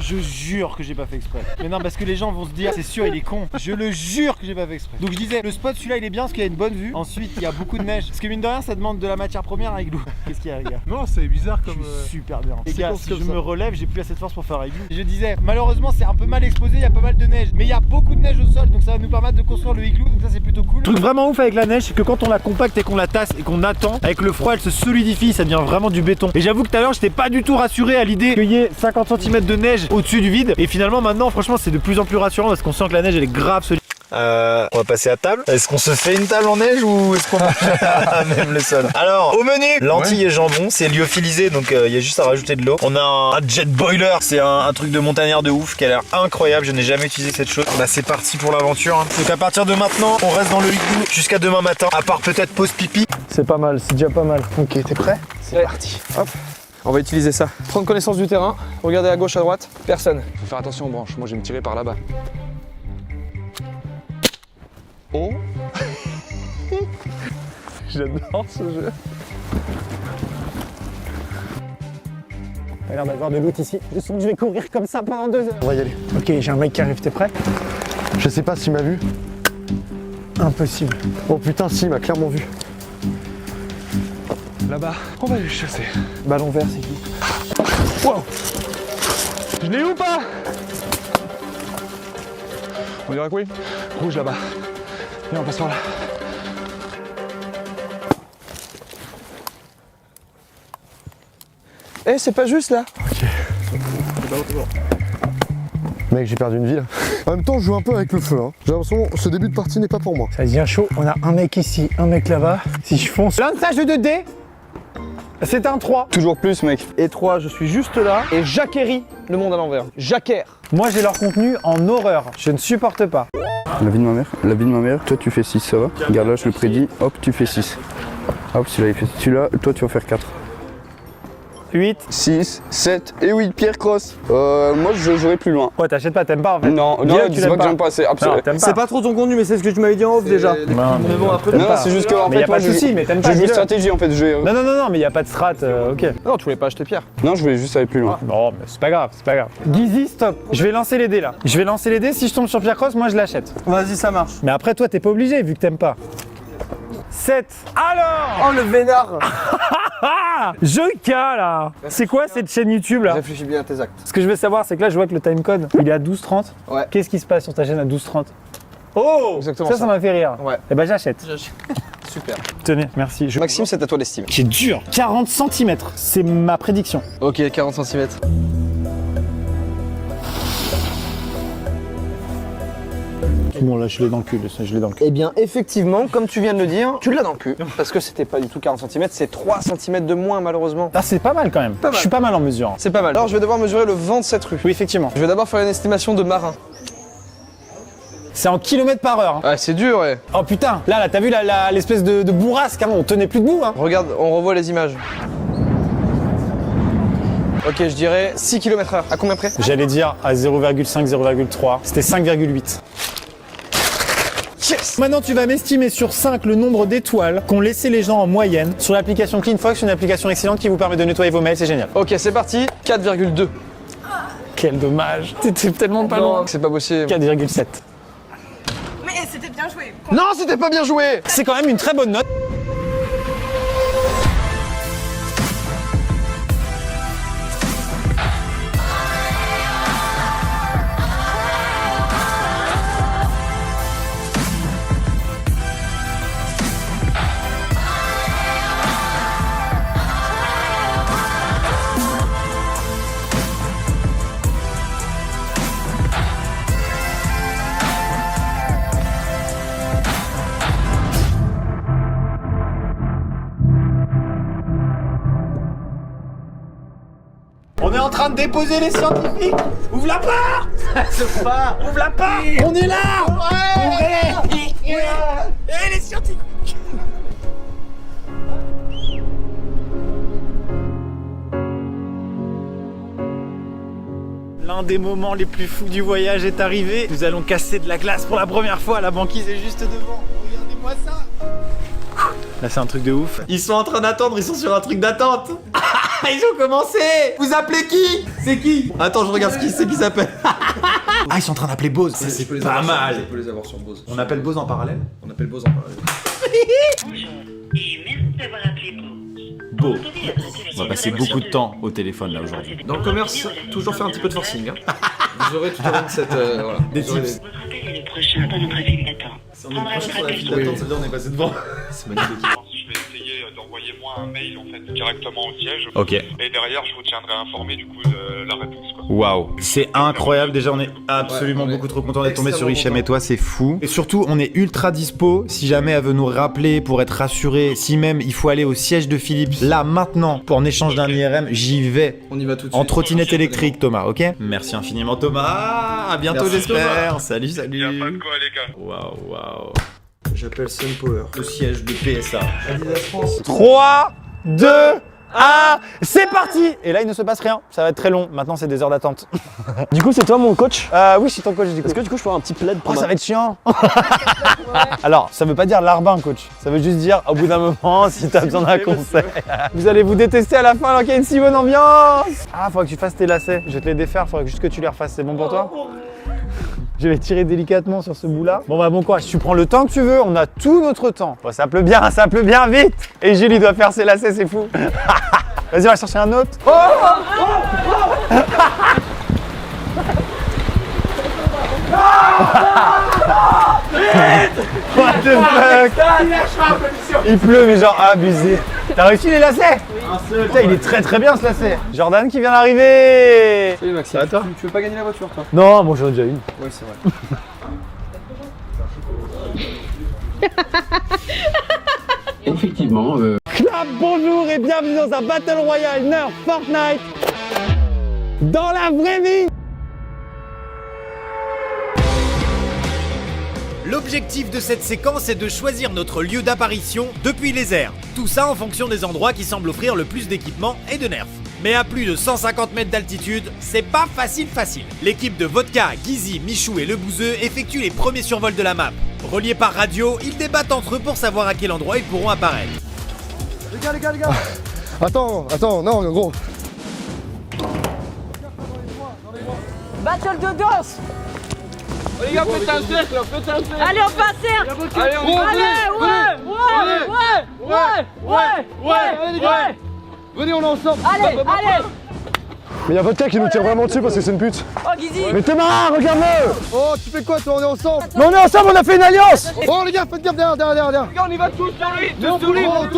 Je jure que j'ai pas fait exprès. Mais non, parce que les gens vont se dire, c'est sûr, il est con. Je le jure que j'ai pas fait exprès. Donc je disais, le spot, celui-là, il est bien parce qu'il y a une bonne vue. Ensuite, il y a beaucoup de neige. Parce que mine de rien, ça demande de la matière première à igloo. Qu'est-ce qu'il y a, les gars? Non, c'est bizarre comme. Je suis super bien. Les gars, si je me relève, j'ai plus assez de force pour faire igloo. Et je disais, malheureusement, c'est un peu mal exposé, il y a pas mal de neige. Mais il y a beaucoup de neige au sol, donc ça va nous permettre de construire le igloo. Donc ça, c'est plutôt cool. Le truc vraiment ouf avec la neige, c'est que quand on la compacte et qu'on la tasse et qu'on attend, avec le froid, elle se solidifie, ça devient vraiment du béton. Et j'avoue que tout à l'heure, j'étais pas du tout rassuré à l'idée qu'il y ait 50 cm de neige au-dessus du vide. Et finalement, maintenant, franchement, c'est de plus en plus rassurant parce qu'on sent que la neige, elle est grave solide. On va passer à table. Est-ce qu'on se fait une table en neige ou est-ce qu'on mange même le sol? Alors, au menu, lentilles et jambon, c'est lyophilisé, donc il y a juste à rajouter de l'eau. On a un jet boiler, c'est un truc de montagnard de ouf qui a l'air incroyable. Je n'ai jamais utilisé cette chose. Bah, c'est parti pour l'aventure. Hein. Donc à partir de maintenant, on reste dans le igloo jusqu'à demain matin, à part peut-être pause pipi. C'est pas mal, c'est déjà pas mal. Ok, t'es prêt? C'est parti. Hop. On va utiliser ça. Prendre connaissance du terrain, regarder à gauche, à droite, personne. Faut faire attention aux branches, moi je vais me tirer par là-bas. Oh. J'adore ce jeu. T'as l'air d'avoir de loot ici. Je sens que je vais courir comme ça pendant 2 heures. On va y aller. Ok, j'ai un mec qui arrive, t'es prêt? Je sais pas s'il m'a vu. Impossible. Oh putain, si, il m'a clairement vu. Là-bas, on va aller le chasser. Ballon vert, c'est qui? Wow. Je l'ai ou pas? On dirait que oui. Rouge là-bas. Viens, on passe par là. Eh, c'est pas juste là. Ok. Mec, j'ai perdu une ville. En même temps, je joue un peu avec le feu. Hein. J'ai l'impression que ce début de partie n'est pas pour moi. Ça devient chaud. On a un mec ici, un mec là-bas. Si je fonce. Lançage de dés. C'est un 3. Toujours plus, mec. Et 3, je suis juste là et j'acquéris le monde à l'envers. J'acquiers. Moi, j'ai leur contenu en horreur. Je ne supporte pas. La vie de ma mère, la vie de ma mère. Toi, tu fais 6, ça va. Regarde là, je le prédis. Hop, tu fais 6. Hop, celui-là, il fait. Celui-là, toi, tu vas faire 4. 8, 6, 7 et oui, Pierre Cross. Moi je jouerai plus loin. Ouais, t'achètes pas, t'aimes pas en fait. Non, dis pas que j'aime pas, c'est absolument. C'est pas trop ton contenu, mais c'est ce que tu m'avais dit en off déjà. Non, mais bon, après, non, c'est juste que en fait, y a pas de soucis, mais t'aimes pas. Je joue stratégie en fait. Non, mais y a pas de strat, ok. Non, tu voulais pas acheter Pierre. Non, je voulais juste aller plus loin. Bon, mais c'est pas grave, c'est pas grave. Gizzy, stop. Je vais lancer les dés là. Je vais lancer les dés, si je tombe sur Pierre Cross, moi je l'achète. Vas-y, ça marche. Mais après, toi, t'es pas obligé vu que t'aimes pas. 7. Alors oh le vénard. Joyka là. C'est quoi cette chaîne YouTube là? Réfléchis bien à tes actes. Ce que je veux savoir, c'est que là, je vois que le timecode, il est à 12h30. Ouais. Qu'est-ce qui se passe sur ta chaîne à 12h30? Oh, exactement ça m'a fait rire. Ouais. Et ben j'achète. Super. Tenez, merci. Maxime, c'est à toi d'estime. C'est dur. 40 cm, c'est ma prédiction. Ok, 40 cm. Bon, là, je l'ai dans le cul, je l'ai dans le cul. Eh bien, effectivement, comme tu viens de le dire, tu l'as dans le cul. Parce que c'était pas du tout 40 cm, c'est 3 cm de moins, malheureusement. Ah, c'est pas mal quand même. Je suis pas mal en mesure. C'est pas mal. Alors, je vais devoir mesurer le vent de cette rue. Oui, effectivement. Je vais d'abord faire une estimation de marin. C'est en kilomètres par heure. Ouais, c'est dur, ouais. Oh putain, là, t'as vu l'espèce de bourrasque, hein, on tenait plus debout. Hein. Regarde, on revoit les images. Ok, je dirais 6 km/h. À combien près? J'allais dire à 0,5, 0,3. C'était 5,8. Yes. Maintenant, tu vas m'estimer sur 5 le nombre d'étoiles qu'ont laissé les gens en moyenne sur l'application CleanFox, une application excellente qui vous permet de nettoyer vos mails, c'est génial. Ok, c'est parti. 4,2. Quel dommage. T'étais tellement pas loin. C'est pas possible. 4,7. Mais c'était bien joué. Non, c'était pas bien joué. C'est quand même une très bonne note. On est en train de déposer les scientifiques. Ouvre la porte. S'ouvre pas. Ouvre la porte. On est là. Ouvrez. Et les scientifiques. L'un des moments les plus fous du voyage est arrivé. Nous allons casser de la glace pour la première fois. La banquise est juste devant. Regardez-moi ça. Là, c'est un truc de ouf. Ils sont en train d'attendre, ils sont sur un truc d'attente. Ils ont commencé. Vous appelez qui? C'est qui? Attends, je regarde qui c'est qui s'appelle. Ah, ils sont en train d'appeler Bose. Ça, c'est pas mal. Je peux les avoir sur Bose. On appelle Bose en parallèle. On appelle Bose en parallèle. Bonjour et merci d'avoir appelé Beau. Beau. On va passer beaucoup de temps au téléphone là aujourd'hui. Dans le commerce, toujours faire un petit peu de forcing. Hein. Vous aurez tout au long de cette. Voilà. Des Votre appel est le prochain dans notre file d'attente. On est prochain sur la file d'attente, ça veut dire on est passé devant. C'est magnifique. Je vais essayer d'envoyer moi un mail en fait directement au siège. Ok. Et derrière, je vous tiendrai informé du coup de la réponse. Waouh, c'est incroyable. Déjà, on est absolument beaucoup trop content d'être tombé sur Hichem et toi, c'est fou. Et surtout, on est ultra dispo. Si jamais elle veut nous rappeler pour être rassuré, si même il faut aller au siège de Philips, là maintenant, pour en échange d'un IRM, j'y vais. On y va tout de suite. En trottinette électrique, Thomas, ok? Merci infiniment, Thomas. À bientôt, j'espère. Salut, salut. Y'a pas de quoi, les gars. Waouh, waouh. J'appelle Sunpower. Le siège de PSA. Adidas France. 3, 2, 1, c'est parti. Et là, il ne se passe rien. Ça va être très long. Maintenant, c'est des heures d'attente. Du coup, c'est toi mon coach? Oui, je suis ton coach du coup. Est-ce que du coup, je peux avoir un petit plaid pour ça va être chiant. Alors, ça veut pas dire larbin, coach. Ça veut juste dire, au bout d'un moment, si t'as besoin d'un conseil. Vous allez vous détester à la fin alors qu'il y a une si bonne ambiance. Ah, faudra que tu fasses tes lacets. Je vais te les défaire. Faudra juste que tu les refasses. C'est bon pour toi? Je vais tirer délicatement sur ce bout-là. Bon bah bon courage, tu prends le temps que tu veux, on a tout notre temps. Bon, ça pleut bien, vite. Et Julie doit faire ses lacets, c'est fou. Vas-y, on va chercher un autre. Oh, what the fuck. Il pleut mais genre abusé. T'as réussi les lacets? Putain, il est très bien ce lacet. Jordan qui vient d'arriver. Salut Maxime. Toi Tu veux pas gagner la voiture toi? Non, moi j'en ai déjà une. Oui c'est vrai. Effectivement. Clap, bonjour et bienvenue dans un Battle Royale Nerf Fortnite dans la vraie vie. L'objectif de cette séquence est de choisir notre lieu d'apparition depuis les airs. Tout ça en fonction des endroits qui semblent offrir le plus d'équipement et de nerfs. Mais à plus de 150 mètres d'altitude, c'est pas facile. L'équipe de Vodka, Gizzy, Michou et Le Bouzeux effectue les premiers survols de la map. Reliés par radio, ils débattent entre eux pour savoir à quel endroit ils pourront apparaître. Les gars. Attends, non, gros. Battle de danse. Oh, les gars, faites un cercle. Allez, on fait un cercle. Allez, ouais. Venez, on est ensemble. Allez. Mais y'a Vodka qui nous tire vraiment dessus parce que c'est une pute. Oh, Gizzy. Mais t'es marre, regarde-le. Oh, tu fais quoi toi? On est ensemble. Mais on est ensemble, on a fait une alliance. Oh les gars, faites gaffe derrière. Les gars, on y va tous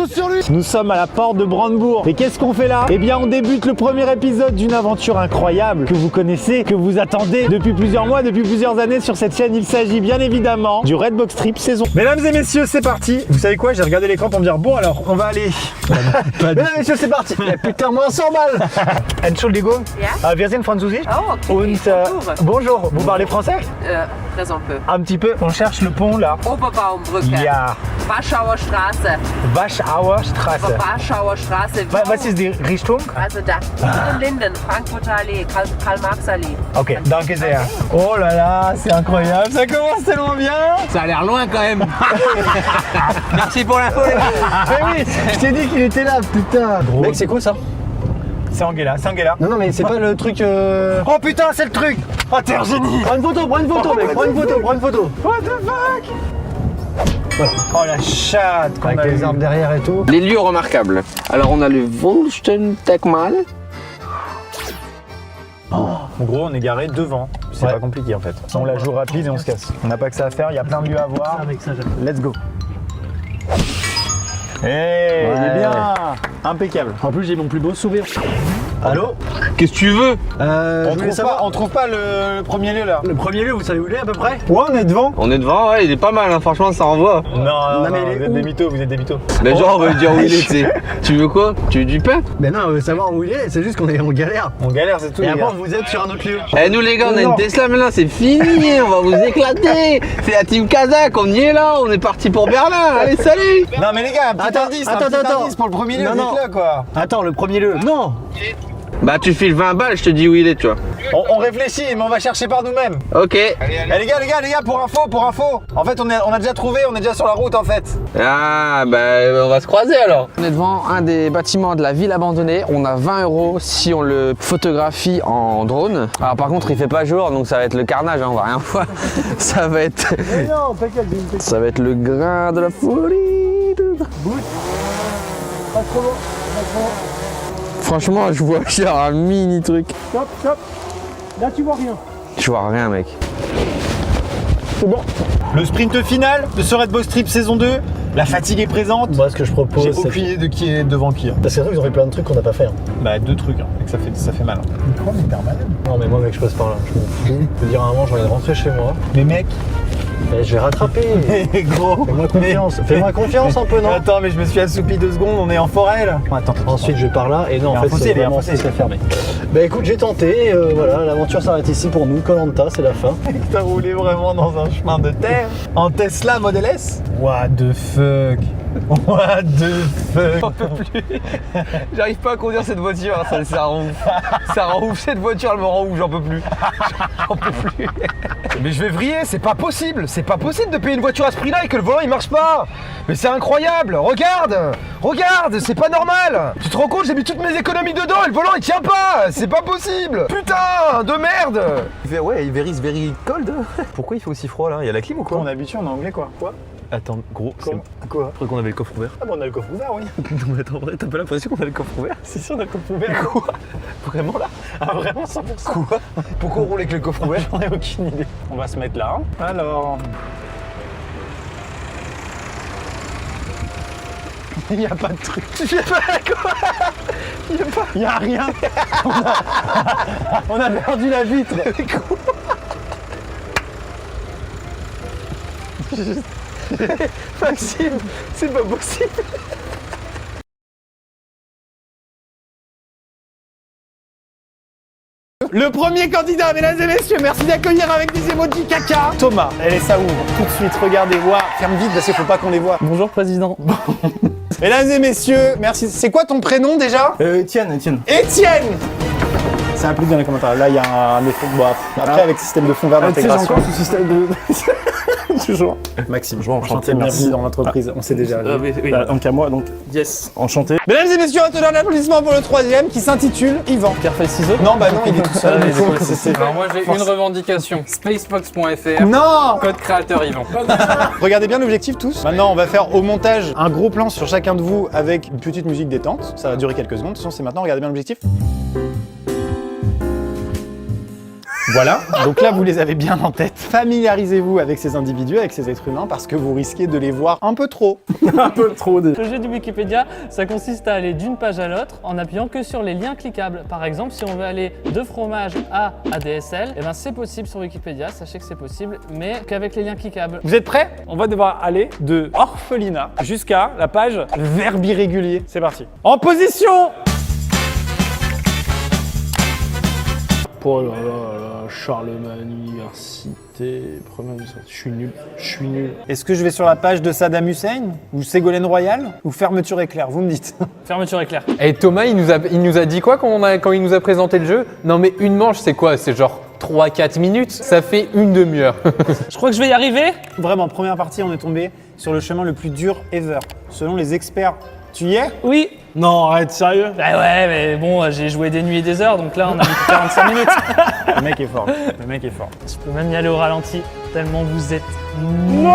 sur lui. Nous sommes à la porte de Brandebourg. Et qu'est-ce qu'on fait là? Eh bien, on débute le premier épisode d'une aventure incroyable que vous connaissez, que vous attendez depuis plusieurs mois, depuis plusieurs années sur cette chaîne. Il s'agit bien évidemment du Redbox Trip saison. Mesdames et messieurs, c'est parti. Vous savez quoi? J'ai regardé l'écran pour me dire bon alors, on va aller. Mesdames et messieurs, c'est parti. Putain, moins 100 balles. Entschuldigung. Ja? Wir sind Französisch. Oh, okay. Und bonjour. Vous parlez français? Très un peu. Un petit peu. On cherche le pont là. Oberbaumbrücke. Ja. Warschauer Straße. Warschauer Straße. Warschauer Straße. Was ist die Richtung? Also da. Linden, Frankfurter Allee, Karl-Marx-Allee. Ok, danke sehr. Oh là là, c'est incroyable, ça commence tellement bien. Ça a l'air loin quand même. Merci pour l'info les gars. Mais oui, je t'ai dit qu'il était là, putain. Mec, c'est quoi ça? C'est Angela. Non mais c'est pas le truc Oh putain, c'est le truc. Oh t'es un génie. Prends une photo mec, prends une photo. What the fuck. Voilà. Oh la chatte qu'on avec a les vu. arbres derrière et tout. Les lieux remarquables. Alors on a le Wolstentekmal. En gros, on est garé devant. C'est pas compliqué en fait. On la joue rapide et on se casse. On n'a pas que ça à faire, il y a plein de lieux à voir. Let's go. Hey, il est bien. Impeccable. En plus j'ai mon plus beau sourire. Allô? Qu'est-ce que tu veux? On trouve pas le premier lieu là. Le premier lieu, vous savez où il est à peu près? Ouais, on est devant. On est devant, ouais, il est pas mal, hein, franchement, ça renvoie. Non, mais vous êtes des mythos, vous êtes des mythos. Mais genre, on veut dire où il est, tu sais. Tu veux quoi? Tu veux du pain? Mais non, on veut savoir où il est, c'est juste qu'on est en galère. On galère, c'est tout. Et les après gars. vous êtes sur un autre lieu. Eh, nous les gars, on a une Tesla maintenant, c'est fini, on va vous éclater. C'est la team Kazakh, on y est là, on est parti pour Berlin. Allez, salut! Non mais les gars, un petit indice, indice pour le premier lieu, dites-le quoi. Attends, le premier lieu. Non. Bah, tu files 20 balles, je te dis où il est, tu vois. On réfléchit, mais on va chercher par nous-mêmes. Ok. Eh, les gars, pour info. En fait, on a déjà trouvé, on est déjà sur la route en fait. Ah, bah, on va se croiser alors. On est devant un des bâtiments de la ville abandonnée. On a 20 € si on le photographie en drone. Alors par contre, il fait pas jour, donc ça va être le carnage, hein, on va rien voir. Ça va être... Ça va être le grain de la folie. Pas trop loin. Franchement, je vois genre un mini truc. Stop. Là, tu vois rien. Je vois rien, mec. C'est bon. Le sprint final de ce Redbox Trip saison 2. La fatigue est présente. Moi, ce que je propose, j'ai aucune idée de qui est devant qui. Hein. Parce que c'est vrai qu'ils ont fait plein de trucs qu'on n'a pas fait. Hein. Bah, 2 trucs, hein, et que ça fait mal. Pourquoi on est permanent? Non, mais moi, mec, je passe par là. Je m'en fous. Je veux dire, à un moment, j'ai envie de rentrer chez moi. Mais mec, je vais rattraper. Gros, fais-moi confiance. Fais-moi confiance un peu, non? Attends, mais je me suis assoupi 2 secondes, on est en forêt là. Attends. Ensuite, je vais par là. Et non, en fait, c'est vraiment c'est fermé. Bah écoute, j'ai tenté. Voilà, l'aventure s'arrête ici pour nous. Koh-Lanta, c'est la fin. T'as roulé vraiment dans un chemin de terre en Tesla Model S? What the fuck? What the fuck? J'en peux plus. J'arrive pas à conduire cette voiture, ça rend ouf. Ça rend ouf, cette voiture elle me rend ouf, j'en peux plus. J'en peux plus. Mais je vais vriller, c'est pas possible de payer une voiture à ce prix-là et que le volant il marche pas. Mais c'est incroyable, regarde, c'est pas normal. Tu te rends compte, j'ai mis toutes mes économies dedans et le volant il tient pas, c'est pas possible. Putain, de merde. Il fait ouais, it's very cold. Pourquoi il fait aussi froid là? Il y a la clim ou quoi? On est habitué en anglais quoi. Quoi? Attends, gros, Quoi? Je crois qu'on avait le coffre ouvert. Ah bon, on a le coffre ouvert, oui. Non mais attends, vrai, t'as pas l'impression qu'on a le coffre ouvert? Si, on a le coffre ouvert. Quoi? Vraiment là? Ah vraiment 100%. Quoi? Pourquoi on roule avec le coffre ouvert? J'en ai aucune idée. On va se mettre là. Hein. Alors... Il n'y a pas de truc. Il n'y a rien. On a perdu la vitre. Maxime, c'est pas possible. Le premier candidat, mesdames et messieurs, merci d'accueillir avec des emojis caca. Thomas, allez, ça ouvre tout de suite, regardez, voir, ferme vite parce qu'il faut pas qu'on les voit. Bonjour président. Mesdames et messieurs, merci. C'est quoi ton prénom déjà? Étienne. Étienne. Ça applique dans les commentaires. Là, il y a un effet. Bon, après, avec système de fond vert d'intégration. encore ce système de... Toujours. Maxime, enchanté, merci. bienvenue dans l'entreprise. On s'est déjà vu. Oui. Donc à moi, donc yes, enchanté. Mesdames et messieurs, on un applaudissement pour le troisième qui s'intitule Yvan. Pierre fait ciseaux. Non, bah non, il est tout seul. Alors moi j'ai une revendication. Spacebox.fr. Non. Code créateur Yvan. Regardez bien l'objectif tous. Maintenant, on va faire au montage un gros plan sur chacun de vous avec une petite musique détente. Ça va durer quelques secondes. De toute façon, c'est maintenant. Regardez bien l'objectif. Voilà, donc là vous les avez bien en tête. Familiarisez-vous avec ces individus, avec ces êtres humains, parce que vous risquez de les voir un peu trop. Un peu trop. Le jeu du Wikipédia, ça consiste à aller d'une page à l'autre en appuyant que sur les liens cliquables. Par exemple, si on veut aller de fromage à ADSL, eh ben c'est possible sur Wikipédia, sachez que c'est possible, mais qu'avec les liens cliquables. Vous êtes prêts? On va devoir aller de orphelinat jusqu'à la page verbe irrégulier. C'est parti. En position! Oh là là là, Charlemagne, université, première... Je suis nul. Est-ce que je vais sur la page de Saddam Hussein ou Ségolène Royal ou fermeture éclair? Vous me dites. Fermeture éclair. Et Thomas, il nous a dit quoi quand il nous a présenté le jeu? Non mais une manche, c'est quoi? C'est genre 3-4 minutes, ça fait une demi-heure. Je crois que je vais y arriver. Vraiment, première partie, on est tombé sur le chemin le plus dur ever. Selon les experts, tu y es? Oui. Non, arrête, sérieux? Bah ouais, mais bon, j'ai joué des nuits et des heures, donc là on a mis 45 minutes. Le mec est fort, le mec est fort. Je peux même y aller au ralenti, tellement vous êtes nuls.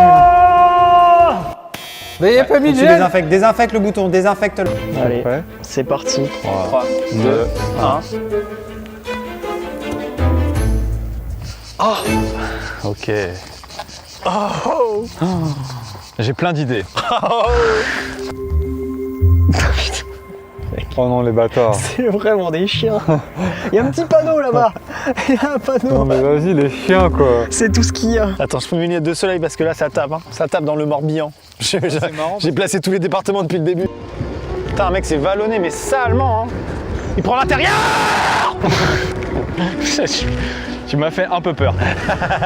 Mais il a pas mis de gel. Désinfecte le bouton, désinfecte-le. Allez, c'est parti. 3, 2, 1. Oh. Ok. Oh. J'ai plein d'idées. Oh non, les bâtards. C'est vraiment des chiens. Il y a un petit panneau là-bas. Il y a un panneau. Non mais vas-y, les chiens quoi. C'est tout ce qu'il y a. Attends, je prends une lunette de soleil parce que là ça tape. Hein. Ça tape dans le Morbihan. J'ai placé tous les départements depuis le début. Putain, un mec c'est vallonné mais salement. Hein. Il prend l'intérieur. Tu m'as fait un peu peur.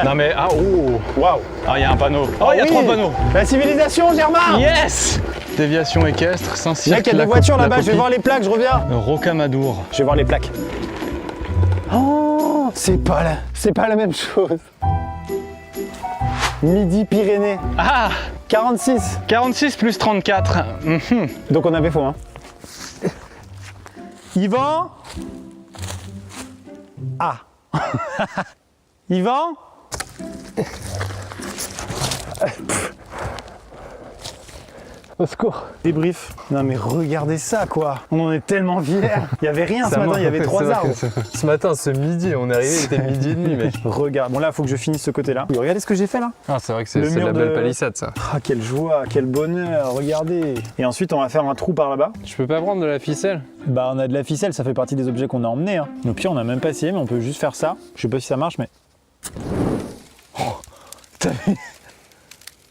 Non mais, ah oh, waouh. Ah, il y a un panneau. Oh, il y a 3 panneaux. La civilisation, Germain. Yes. Déviation équestre, Saint-Cyr. Mec, il y a des voitures là-bas, je vais voir les plaques, je reviens. Rocamadour. Je vais voir les plaques. Oh, c'est pas la même chose. Midi-Pyrénées. Ah, 46. 46 plus 34. Donc on avait faux, hein. Yvan. Ah. Yvan. Au secours. Débrief. Non mais regardez ça quoi. On en est tellement fiers. Il y avait rien ce matin, il y avait 3 arbres. Ce matin, ce midi, on est arrivé, il était midi et demi mec. Regarde. Bon là, il faut que je finisse ce côté-là. Regardez ce que j'ai fait là. Ah, c'est vrai que c'est de la belle palissade ça. Ah, quelle joie, quel bonheur, regardez. Et ensuite, on va faire un trou par là-bas. Je peux pas prendre de la ficelle? Bah on a de la ficelle, ça fait partie des objets qu'on a emmenés. Hein. Au pire, on a même pas essayé, mais on peut juste faire ça. Je sais pas si ça marche, mais... Oh, t'as vu?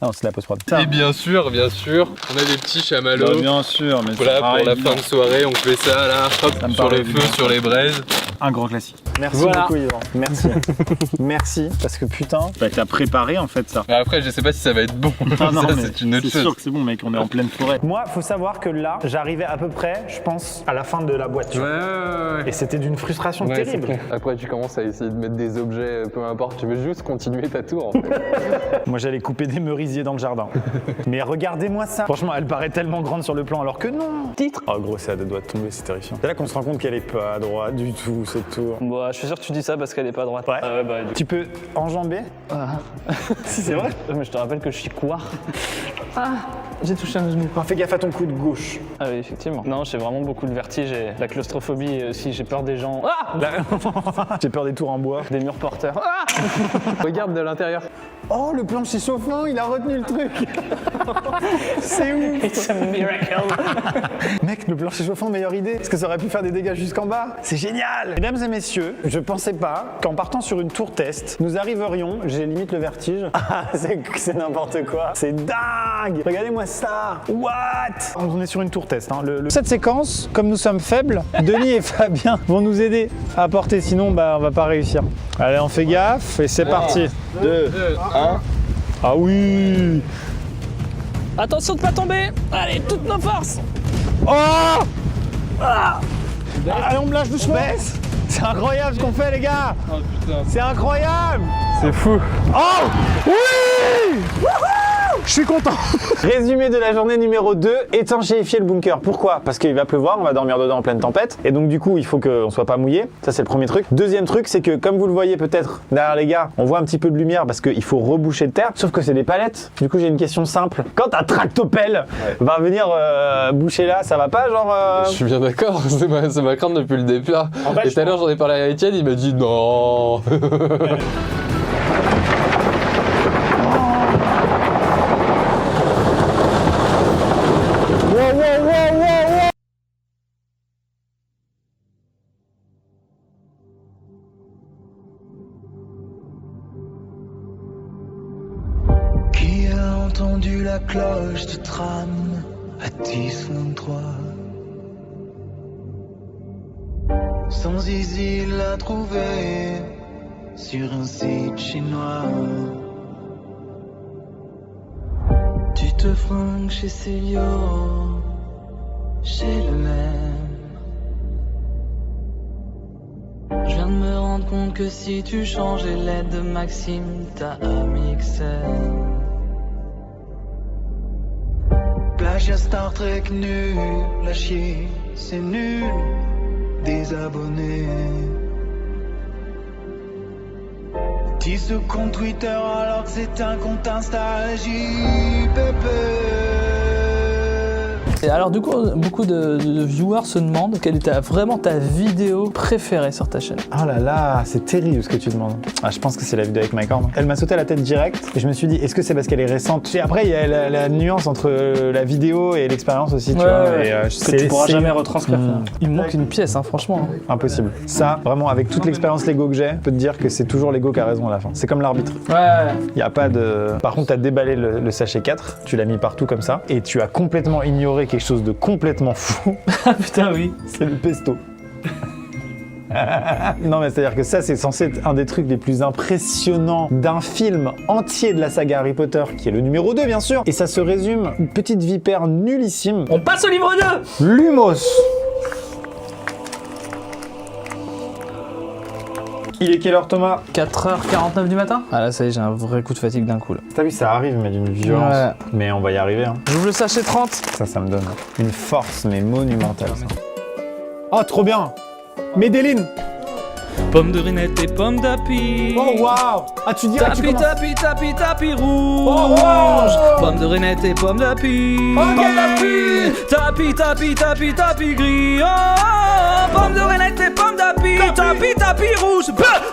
Non, c'est la post-prod. Et bien sûr, on a des petits chamallows. Bah, bien sûr, mais voilà, pour la fin de soirée, on fait ça là, hop, sur le feu, sur les braises. Un grand classique. Merci Voilà. beaucoup Yvan. Merci. Merci, parce que putain, bah, t'as préparé en fait ça. Mais après, je sais pas si ça va être bon. Ah non, Ça, mais c'est une autre c'est chose. sûr que c'est bon mec, on est en pleine forêt. Moi, faut savoir que là, j'arrivais à peu près, je pense, à la fin de la boîte. Ouais. Et c'était d'une frustration Ouais, terrible. c'est clair. Après, tu commences à essayer de mettre des objets, peu importe, tu veux juste continuer ta tour en fait. Moi, j'allais couper des merisiers dans le jardin. Mais regardez-moi ça. Franchement, elle paraît tellement grande sur le plan, alors que non. Titre. Oh gros, c'est à deux doigts de tomber, c'est terrifiant. C'est là qu'on se rend compte qu'elle est pas à droite du tout, cette tour. Bah, je suis sûr que tu dis ça parce qu'elle est pas à droite. Ouais. Ah ouais, bah, Tu peux enjamber. si c'est vrai. Mais je te rappelle que je suis couard. Ah, j'ai touché un genou. Fais gaffe à ton coude gauche. Ah oui, effectivement. Non, j'ai vraiment beaucoup de vertige et la claustrophobie et aussi, j'ai peur des gens. Ah J'ai peur des tours en bois. Des murs porteurs. Ah Regarde de l'intérieur. Oh, le plancher chauffant, il a retenu le truc. C'est ouf. It's a miracle. Mec, le plancher chauffant, meilleure idée. Parce que ça aurait pu faire des dégâts jusqu'en bas. C'est génial. Mesdames et messieurs, je pensais pas qu'en partant sur une tour test, nous arriverions, j'ai limite le vertige. Ah, c'est n'importe quoi. C'est dingue. Regardez-moi ça. What? On est sur une tour test. Hein. Cette séquence, comme nous sommes faibles, Denis et Fabien vont nous aider à porter. Sinon, bah, on va pas réussir. Allez, on fait gaffe et c'est parti. 2, 1. Ah oui. Attention de pas tomber. Allez, toutes nos forces. Oh ah. Allez, on me lâche doucement. C'est incroyable ce qu'on fait, les gars. Oh putain. C'est incroyable. C'est fou. Oh oui. Je suis content. Résumé de la journée numéro 2, étanchéifier le bunker. Pourquoi? Parce qu'il va pleuvoir, on va dormir dedans en pleine tempête. Et donc du coup, il faut qu'on soit pas mouillé. Ça, c'est le premier truc. Deuxième truc, c'est que comme vous le voyez peut-être derrière les gars, on voit un petit peu de lumière parce qu'il faut reboucher de terre. Sauf que c'est des palettes. Du coup, j'ai une question simple. Quand un tractopelle va venir boucher là, ça va pas genre... Je suis bien d'accord, c'est ma crainte depuis le départ. En fait, et tout à l'heure, j'en ai parlé à Etienne, il m'a dit non. Qui a entendu la cloche de tram à 10-23? Son zizi l'a trouvé sur un site chinois. Tu te fringues chez Célio, chez le même. Je viens de me rendre compte que si tu changes les lettres de Maxime, t'as un XL. Plagiat Star Trek nul, la chier, c'est nul, désabonné. Dis ce compte Twitter alors que c'est un compte Insta JPP. Et alors du coup, beaucoup de viewers se demandent quelle était vraiment ta vidéo préférée sur ta chaîne. Oh là là, c'est terrible ce que tu demandes. Ah, je pense que c'est la vidéo avec Mike Horn. Elle m'a sauté à la tête direct et je me suis dit, est-ce que c'est parce qu'elle est récente? Et après, il y a la nuance entre la vidéo et l'expérience aussi, tu vois. Ouais. Et, que tu pourras jamais retranscrire. Il me manque une pièce, hein, franchement. Impossible. Ça, vraiment, avec toute l'expérience Lego que j'ai, je peux te dire que c'est toujours Lego qui a raison à la fin. C'est comme l'arbitre. Ouais. Il n'y a pas de... Par contre, tu as déballé le sachet 4, tu l'as mis partout comme ça, et tu as complètement ignoré quelque chose de complètement fou. Ah putain, oui. C'est le pesto. Non mais c'est-à-dire que ça c'est censé être un des trucs les plus impressionnants d'un film entier de la saga Harry Potter, qui est le numéro 2 bien sûr, et ça se résume, une petite vipère nullissime. On passe au livre 2. Lumos. Il est quelle heure Thomas? 4h49 du matin. Ah là ça y est, j'ai un vrai coup de fatigue d'un coup là. T'as vu, ça arrive mais d'une violence. Ouais. Mais on va y arriver hein. J'ouvre le sachet 30. Ça me donne une force mais monumentale ça. Oh trop bien. Médéline. Pomme de Renette et pomme d'api. Oh waouh. Ah tu dirais tu commences. Tapi rouge. Oh wow. Pomme de Renette et pomme d'api. Pomme d'api. Tapi gris. Oh, pomme de Renette et pomme d'api. Tapi rouge.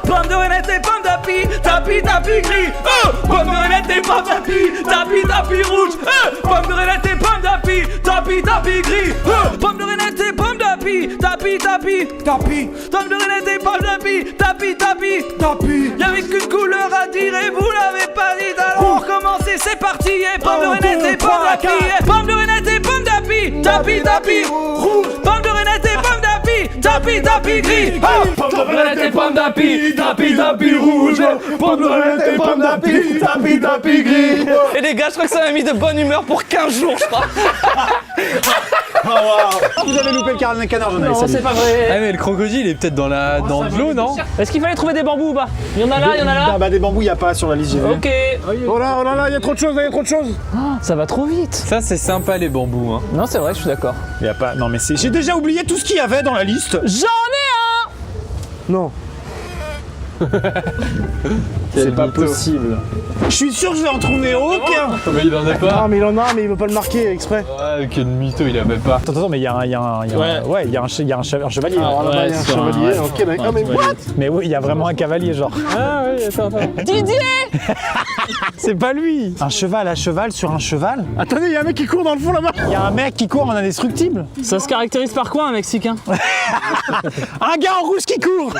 Pomme de Renette et pomme d'api. Tapi gris. Oh, pomme de Renette et pomme d'api. Tapi rouge. Pomme de Renette et pomme d'api. Tapi gris. Pomme de Renette et pomme d'api. tapis, tapis, tapis. Pomme de renette et pomme d'api, tapis, tapis, tapis. Y'avait qu'une couleur à dire et vous l'avez pas dit. Alors recommencer, c'est parti. Et pomme de renette et pomme d'api, et pomme de renette et pomme d'api, tapis, tapis, rouge. Pomme de renette et pomme d'api, tapis, tapis, gris. Pomme de renette et pomme d'api, tapis, tapis, rouge. Pomme de renette et pomme d'api, tapis, tapis, gris. Et les gars, je crois que ça m'a mis de bonne humeur pour 15 jours, je crois. Vous avez loupé le canard, j'en ai. Non, c'est pas vrai. Ah mais le crocodile est peut-être dans de l'eau, non? Est-ce qu'il fallait trouver des bambous ou pas? Il y en a là, il y en a là. Bah des bambous, y a pas sur la liste, j'ai vu. Ok. Oh là, y a trop de choses, y a trop de choses. Ça va trop vite. Ça c'est sympa les bambous, hein. Non, c'est vrai, je suis d'accord. Y a pas. Non mais c'est. J'ai déjà oublié tout ce qu'il y avait dans la liste. J'en ai un. Non. C'est pas possible. Je suis sûr que je vais en trouver aucun. Mais il en a pas. Ah, mais il en a un, mais il veut pas le marquer exprès. Ouais, quel mytho, il a même pas. Attends, mais il y a un chevalier. Alors là-bas, il y a un chevalier. Ok, d'accord, mais what? Mais oui, il y a vraiment un cavalier, genre. Ah oui, attends. Didier. C'est pas lui. Un cheval à cheval sur un cheval. Attendez, il y a un mec qui court dans le fond là-bas. Il y a un mec qui court en indestructible. Ça se caractérise par quoi un Mexicain? Un gars en rouge qui court.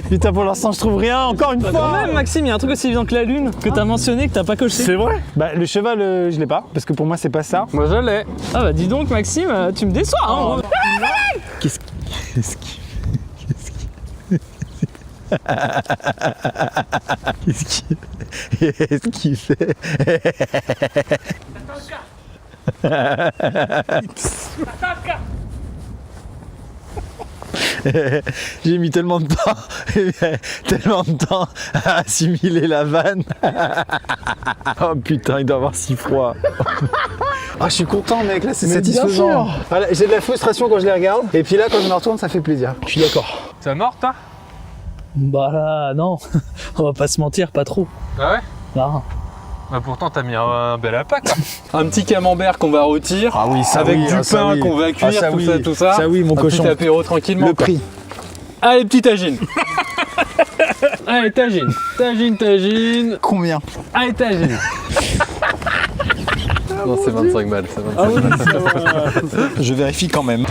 Putain, pour l'instant, je trouve rien. Encore une fois. Quand même, Maxime, il y a un truc aussi évident que la lune que t'as mentionné, que t'as pas coché. C'est vrai? Bah, le cheval, je l'ai pas, parce que pour moi, c'est pas ça. Moi je l'ai. Ah bah dis donc, Maxime, tu me déçois, hein. Qu'est-ce qu'il fait? J'ai mis tellement de temps à assimiler la vanne. Oh putain, il doit avoir si froid. Ah, je suis content, mec, là c'est satisfaisant. Voilà, j'ai de la frustration quand je les regarde, et puis là quand je me retourne, ça fait plaisir. Je suis d'accord. C'est mort toi? Bah là, non. On va pas se mentir, pas trop. Ah ouais? Non. Bah pourtant t'as mis un bel appât quoi. Un petit camembert qu'on va rôtir. Ah oui, ça avec oui, du ça pain oui. qu'on va cuire, Ah, ça tout oui. ça, tout ça. Ça oui, mon cochon. Un petit apéro tranquillement. Le quoi. prix. Allez, petit tagine. Allez, tagine. Tagine. Combien? Allez, tagine. Non, c'est 25 balles. C'est 25 Ah oui, balles. Je vérifie quand même.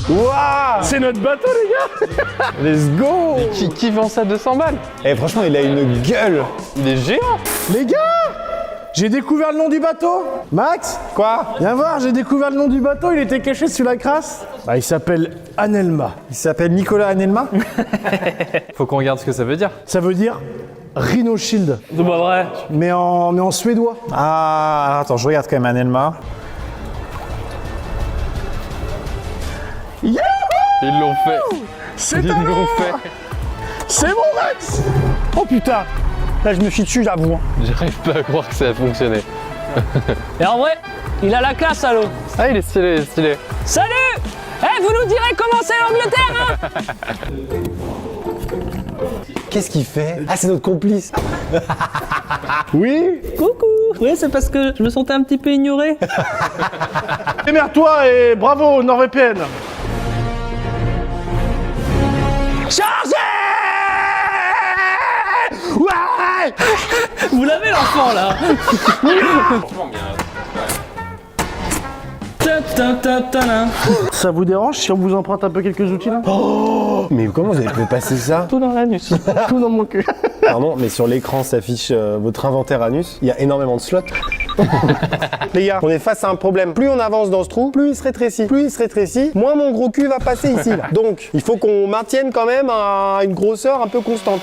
Waouh! C'est notre bateau, les gars. Let's go! Mais qui vend ça 200 balles? Eh, franchement, il a une gueule! Il est géant! Les gars, j'ai découvert le nom du bateau. Max? Quoi? Viens voir, j'ai découvert le nom du bateau, il était caché sous la crasse. Bah, il s'appelle Anelma. Il s'appelle Nicolas Anelma? Faut qu'on regarde ce que ça veut dire. Ça veut dire Rhino Shield. C'est pas vrai. Mais en suédois. Ah, alors attends, je regarde quand même Anelma. Youhou! Ils l'ont fait. C'est Ils l'ont fait. C'est mon Max! Oh putain! Là, je me suis dessus, j'avoue. J'arrive pas à croire que ça a fonctionné. Et en vrai, il a la classe, allô. Ah, il est stylé, il est stylé. Salut. Eh, vous nous direz comment c'est l'Angleterre, hein? Qu'est-ce qu'il fait? Ah, c'est notre complice. Oui? Coucou. Oui, c'est parce que je me sentais un petit peu ignoré. Démerde-toi et bravo, NordVPN! Chargez! Ouais! Vous l'avez l'enfant là. Ça vous dérange si on vous emprunte un peu quelques outils là? Oh, mais comment vous avez pu passer ça? Tout dans l'anus. Tout dans mon cul. Pardon, mais sur l'écran s'affiche votre inventaire anus. Il y a énormément de slots. Les gars, on est face à un problème. Plus on avance dans ce trou, plus il se rétrécit. Plus il se rétrécit, moins mon gros cul va passer ici. Là. Donc, il faut qu'on maintienne quand même une grosseur un peu constante.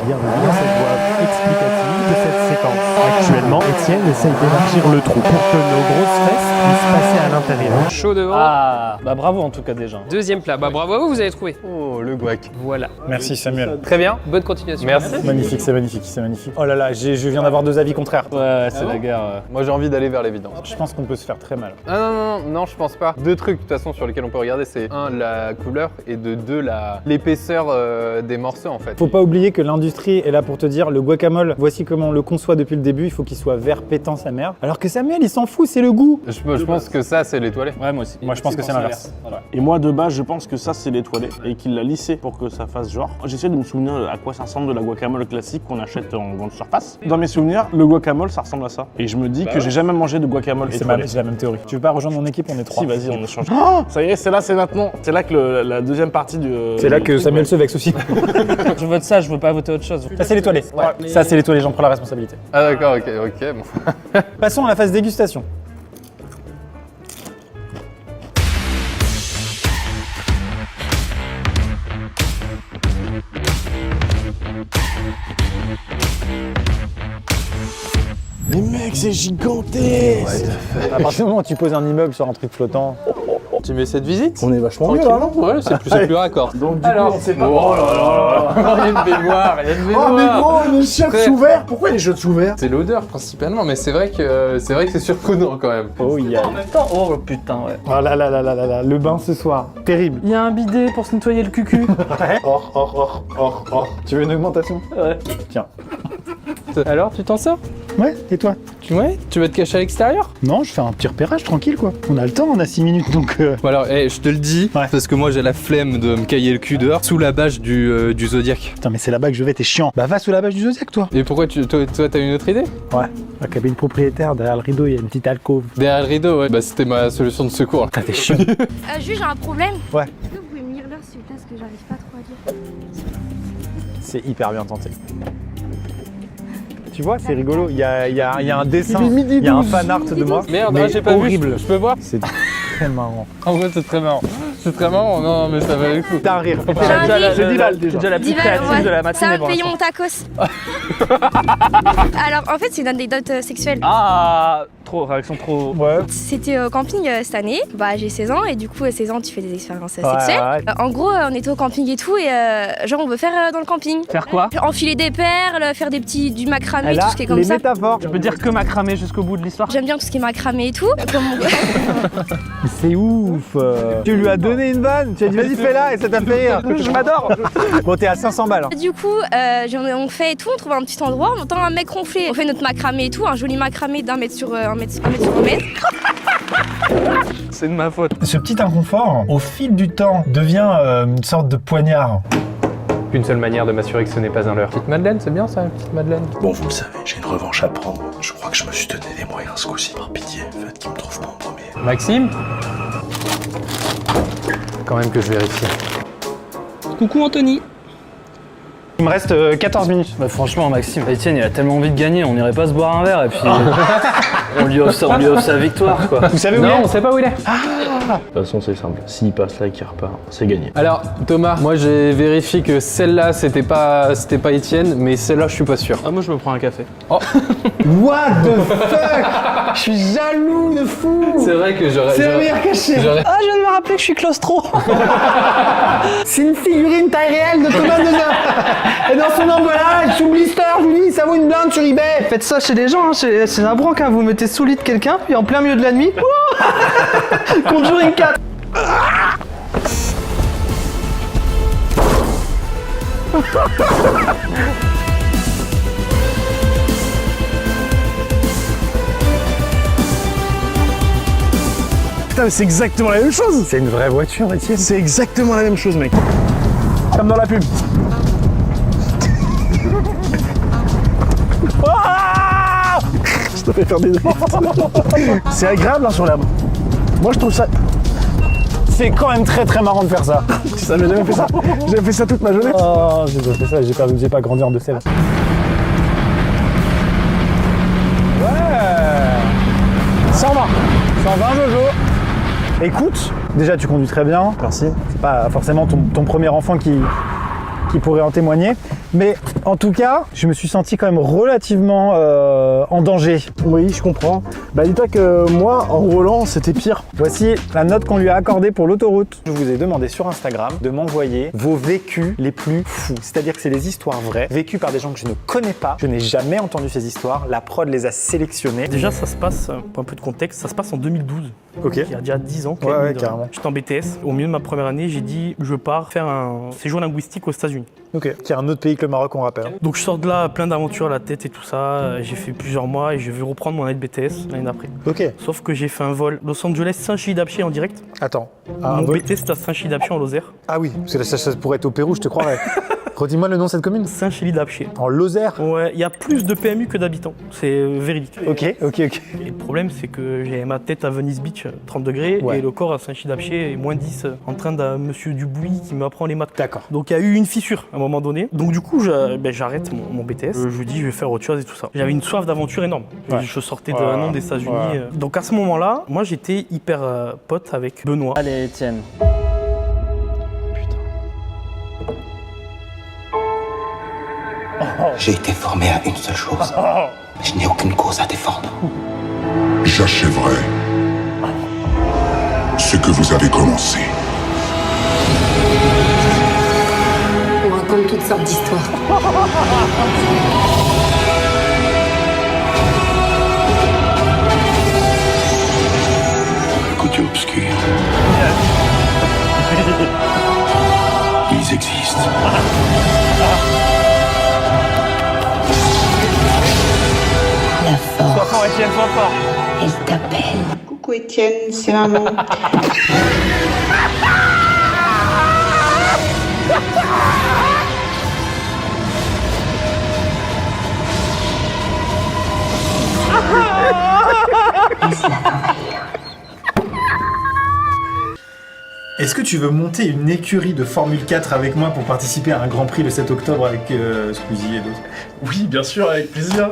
Bienvenue dans cette voie explicative de cette séquence. Actuellement, Étienne essaye d'élargir le trou pour que nos grosses fesses puissent passer à l'intérieur. Chaud devant. Ah, bah bravo en tout cas déjà. Deuxième plat. Bah bravo à vous, vous avez trouvé. Oh, le guac. Voilà. Merci Samuel. Très bien, bonne continuation. Merci. Magnifique, c'est magnifique, c'est magnifique. Oh là là, je viens d'avoir deux avis contraires. Ouais, c'est la guerre. Moi j'ai envie d'aller vers l'évidence. Je pense qu'on peut se faire très mal. Ah non, je pense pas. Deux trucs de toute façon sur lesquels on peut regarder, c'est un, la couleur, et de deux, l'épaisseur des morceaux en fait. Faut pas oublier que l'industrie est là pour te dire le guacamole, voici comment on le conçoit depuis le début, il faut qu'il soit vert pétant sa mère. Alors que Samuel, il s'en fout, c'est le goût. Je pense que ça, c'est l'étoilé. Ouais, moi aussi. Moi, je pense que c'est l'inverse. Voilà. Et moi, de base, je pense que ça, c'est l'étoilé et qu'il l'a lissé pour que ça fasse genre. J'essaie de me souvenir à quoi ça ressemble de la guacamole classique qu'on achète en grande surface. Dans mes souvenirs, le guacamole, ça ressemble à ça. Et je me dis que j'ai jamais mangé de guacamole étoilé. C'est la même théorie. Tu veux pas rejoindre mon équipe? On est 3. Si, vas-y, on échange. Oh, ça y est, c'est là, c'est maintenant. C'est là que la deuxième partie du. C'est là que Samuel se vexe aussi. Je vote ça, je veux pas voter autre chose. Ça, c'est l'étoilé. Ouais. Ça, c'est l'étoilé, j'en prends la responsabilité. Ah d'accord, ok, bon. Passons à la phase dégustation. Mais mec, c'est gigantesque! À partir du moment où tu poses un immeuble sur un truc flottant. Tu mets cette visite? On est vachement mieux là, non? Ouais, c'est plus raccord. Donc, du alors, coup, on sait pas. Oh là là! Il y a une baignoire, Oh, mais gros, les chiottes ouverts! Pourquoi les chiottes ouverts? C'est l'odeur principalement, mais c'est vrai que c'est surprenant quand même. Oh, yeah. En même temps, oh putain, ouais. Oh là là là là là là, le bain ce soir. Terrible. Il y a un bidet pour se nettoyer le cucu. Tu veux une augmentation? Ouais. Tiens. Alors, tu t'en sors? Ouais, et toi? Ouais, tu vas te cacher à l'extérieur? Non, je fais un petit repérage tranquille quoi. On a le temps, on a 6 minutes donc. Bon alors, je te le dis, parce que moi j'ai la flemme de me cailler le cul dehors, sous la bâche du Zodiac. Putain, mais c'est là-bas que je vais, t'es chiant. Bah, va sous la bâche du Zodiac toi. Et pourquoi toi t'as une autre idée? Ouais, la cabine propriétaire, derrière le rideau, il y a une petite alcôve. Derrière le rideau, ouais, bah c'était ma solution de secours. T'es chiant. Juge, j'ai un problème. Ouais. Est-ce que vous pouvez me lire l'heure s'il vous plaît, parce que j'arrive pas trop à lire. C'est hyper bien tenté. Tu vois, c'est rigolo, il y a un dessin, il y a un fan art de moi. Merde, mais j'ai pas horrible. vu, je peux voir? C'est très marrant. En vrai, c'est très marrant. C'est très marrant, non, mais ça valait le coup. T'as un rire. C'est 10 balles déjà. Déjà la plus créative de la matinée. Ça va payer mon tacos. Alors, en fait, c'est une anecdote sexuelle. Ah, trop, réaction trop. Ouais. C'était au camping cette année. Bah, j'ai 16 ans et du coup, à 16 ans, tu fais des expériences sexuelles. En gros, on était au camping et tout et genre, on veut faire dans le camping. Faire quoi? Enfiler des perles, faire du macramé, Elle tout a ce qui est comme les ça. métaphores. Je peux dire que macramé jusqu'au bout de l'histoire. J'aime bien tout ce qui est macramé et tout. C'est ouf. Tu lui as donné une vanne, tu as dit vas-y fais-la et ça t'a fait rire. Je m'adore. Bon, t'es à 500 balles. Hein. Du coup, on fait et tout, on trouve un petit endroit, on entend un mec ronfler. On fait notre macramé et tout, un joli macramé d'1 mètre sur 1 mètre sur 1 mètre. C'est de ma faute. Ce petit inconfort, au fil du temps, devient une sorte de poignard. Une seule manière de m'assurer que ce n'est pas un leurre. Petite Madeleine, c'est bien ça, une petite Madeleine? Bon, vous le savez, j'ai une revanche à prendre. Je crois que je me suis donné les moyens ce coup-ci. Par pitié, faites qu'il me trouve pas en premier. Maxime? Quand même que je vérifie. Coucou Anthony. Il me reste 14 minutes. Bah franchement Maxime, Etienne il a tellement envie de gagner, on irait pas se boire un verre et puis on lui offre sa victoire quoi. Vous savez où Non, il est? on sait pas où il est. De toute façon, c'est simple. S'il passe là et qu'il repart, c'est gagné. Alors Thomas, moi j'ai vérifié que celle-là c'était pas Étienne, mais celle-là je suis pas sûr. Ah moi je me prends un café. Oh. What the fuck? Je suis jaloux de fou. C'est vrai que j'aurais. C'est le meilleur cachet. Ah je viens de me rappeler que je suis claustro. C'est une figurine taille réelle de Thomas Dezer. Et dans son emballage, sous blister, je vous dis, ça vaut une blinde sur eBay. Faites ça chez les gens, hein, c'est un branque, hein. Vous mettez sous lit de quelqu'un, puis en plein milieu de la nuit, Conjuring 4. Putain, mais c'est exactement la même chose. C'est une vraie voiture, Etienne. C'est exactement la même chose, mec. Comme dans la pub. Je te fais faire des C'est agréable hein, sur l'herbe. Moi je trouve ça. C'est quand même très très marrant de faire ça. Ça m'a jamais fait ça. J'ai fait ça toute ma jeunesse. Oh, j'ai pas fait ça, j'ai pas grandi en Deux-Sèvres. Ouais. 120 Jojo. Écoute, déjà tu conduis très bien, merci. C'est pas forcément ton premier enfant qui pourrait en témoigner. Mais en tout cas, je me suis senti quand même relativement en danger. Oui, je comprends. Bah dis-toi que moi, en roulant, c'était pire. Voici la note qu'on lui a accordée pour l'autoroute. Je vous ai demandé sur Instagram de m'envoyer vos vécus les plus fous. C'est-à-dire que c'est des histoires vraies, vécues par des gens que je ne connais pas. Je n'ai jamais entendu ces histoires. La prod les a sélectionnées. Déjà, ça se passe, pour un peu de contexte, ça se passe en 2012. Ok. Il y a déjà 10 ans. Ouais, carrément. J'étais en BTS. Au milieu de ma première année, j'ai dit, je pars faire un séjour linguistique aux États-Unis. États-Unis. Ok, qui est un autre pays que le Maroc, on rappelle. Donc je sors de là plein d'aventures à la tête et tout ça. J'ai fait plusieurs mois et je vais reprendre mon année de BTS l'année d'après. Ok. Sauf que j'ai fait un vol Los Angeles Saint-Chili-d'Apché en direct. Attends. Mon BTS c'est à Saint-Chili-d'Apché en Lozère. Ah oui, parce que ça pourrait être au Pérou, je te croirais. Redis-moi le nom de cette commune. Saint-Chili-d'Apché. En Lozère? Ouais, il y a plus de PMU que d'habitants. C'est véridique. Ok. Et le problème, c'est que j'ai ma tête à Venice Beach, 30 degrés, et le corps à Saint-Chili-d'Apché, moins 10, en train d'un monsieur Dubuis qui m'apprend les maths. D'accord. Donc il y a eu une fissure à un moment donné. Donc du coup, j'arrête mon BTS. Je vous dis, je vais faire autre chose et tout ça. J'avais une soif d'aventure énorme. Ouais. Je sortais d'un an des États-Unis. Donc à ce moment-là, moi j'étais hyper pote avec Benoît. Allez, Étienne. J'ai été formé à une seule chose. Je n'ai aucune cause à défendre. J'achèverai ce que vous avez commencé. On raconte toutes sortes d'histoires. Côté obscur. Ils existent. La force. Sois fort, Étienne, sois fort. Elle t'appelle. Coucou Étienne, c'est maman. Est-ce que tu veux monter une écurie de Formule 4 avec moi pour participer à un Grand Prix le 7 octobre avec Squeezie et d'autres? Oui, bien sûr, avec plaisir.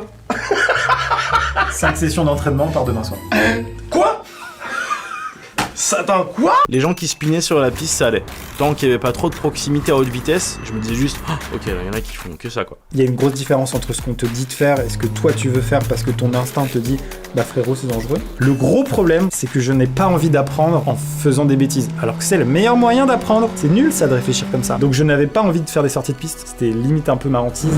5 sessions d'entraînement par demain soir. Quoi? Attends, quoi? Les gens qui spinaient sur la piste, ça allait. Tant qu'il n'y avait pas trop de proximité à haute vitesse, je me disais juste, ok, là, il y en a qui font que ça, quoi. Il y a une grosse différence entre ce qu'on te dit de faire et ce que toi tu veux faire parce que ton instinct te dit, bah frérot, c'est dangereux. Le gros problème, c'est que je n'ai pas envie d'apprendre en faisant des bêtises. Alors que c'est le meilleur moyen d'apprendre. C'est nul ça de réfléchir comme ça. Donc je n'avais pas envie de faire des sorties de piste. C'était limite un peu ma hantise.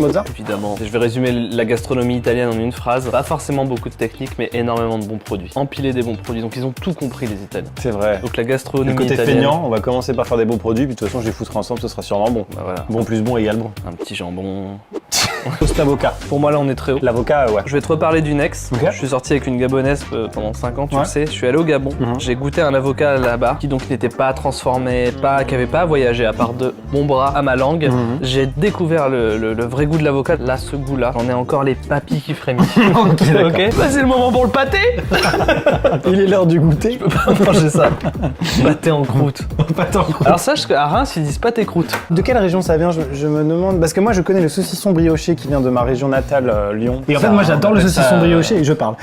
Mozart. Évidemment. Je vais résumer la gastronomie italienne en une phrase. Pas forcément beaucoup de techniques, mais énormément de bons produits. Empiler des bons produits. Donc ils ont tout compris, les Italiens. C'est vrai. Donc la gastronomie Le côté italienne. feignant, on va commencer par faire des beaux produits, puis de toute façon, je les foutrai ensemble, ce sera sûrement bon. Bah voilà. Bon plus bon égale bon. Un petit jambon. Toast avocat. Pour moi, là, on est très haut. L'avocat, ouais. Je vais te reparler d'une ex. Okay. Je suis sorti avec une gabonaise pendant 5 ans, tu Ouais. le sais. Je suis allé au Gabon. J'ai goûté un avocat là-bas qui donc n'était pas transformé, qui avait pas voyagé à part de mon bras à ma langue. J'ai découvert le vrai goût de l'avocat. Là, ce goût-là, j'en ai encore les papilles qui frémissent. Ok. Bah, c'est le moment pour le pâté. Il est l'heure du goûter. Je peux pas manger ça. Pâté en croûte. Alors sache qu'à Reims, ils disent pâté croûte. De quelle région ça vient, je me demande. Parce que moi, je connais le saucisson brioché qui vient de ma région natale, Lyon. Et en fait, moi j'adore le saucisson brioché et je parle.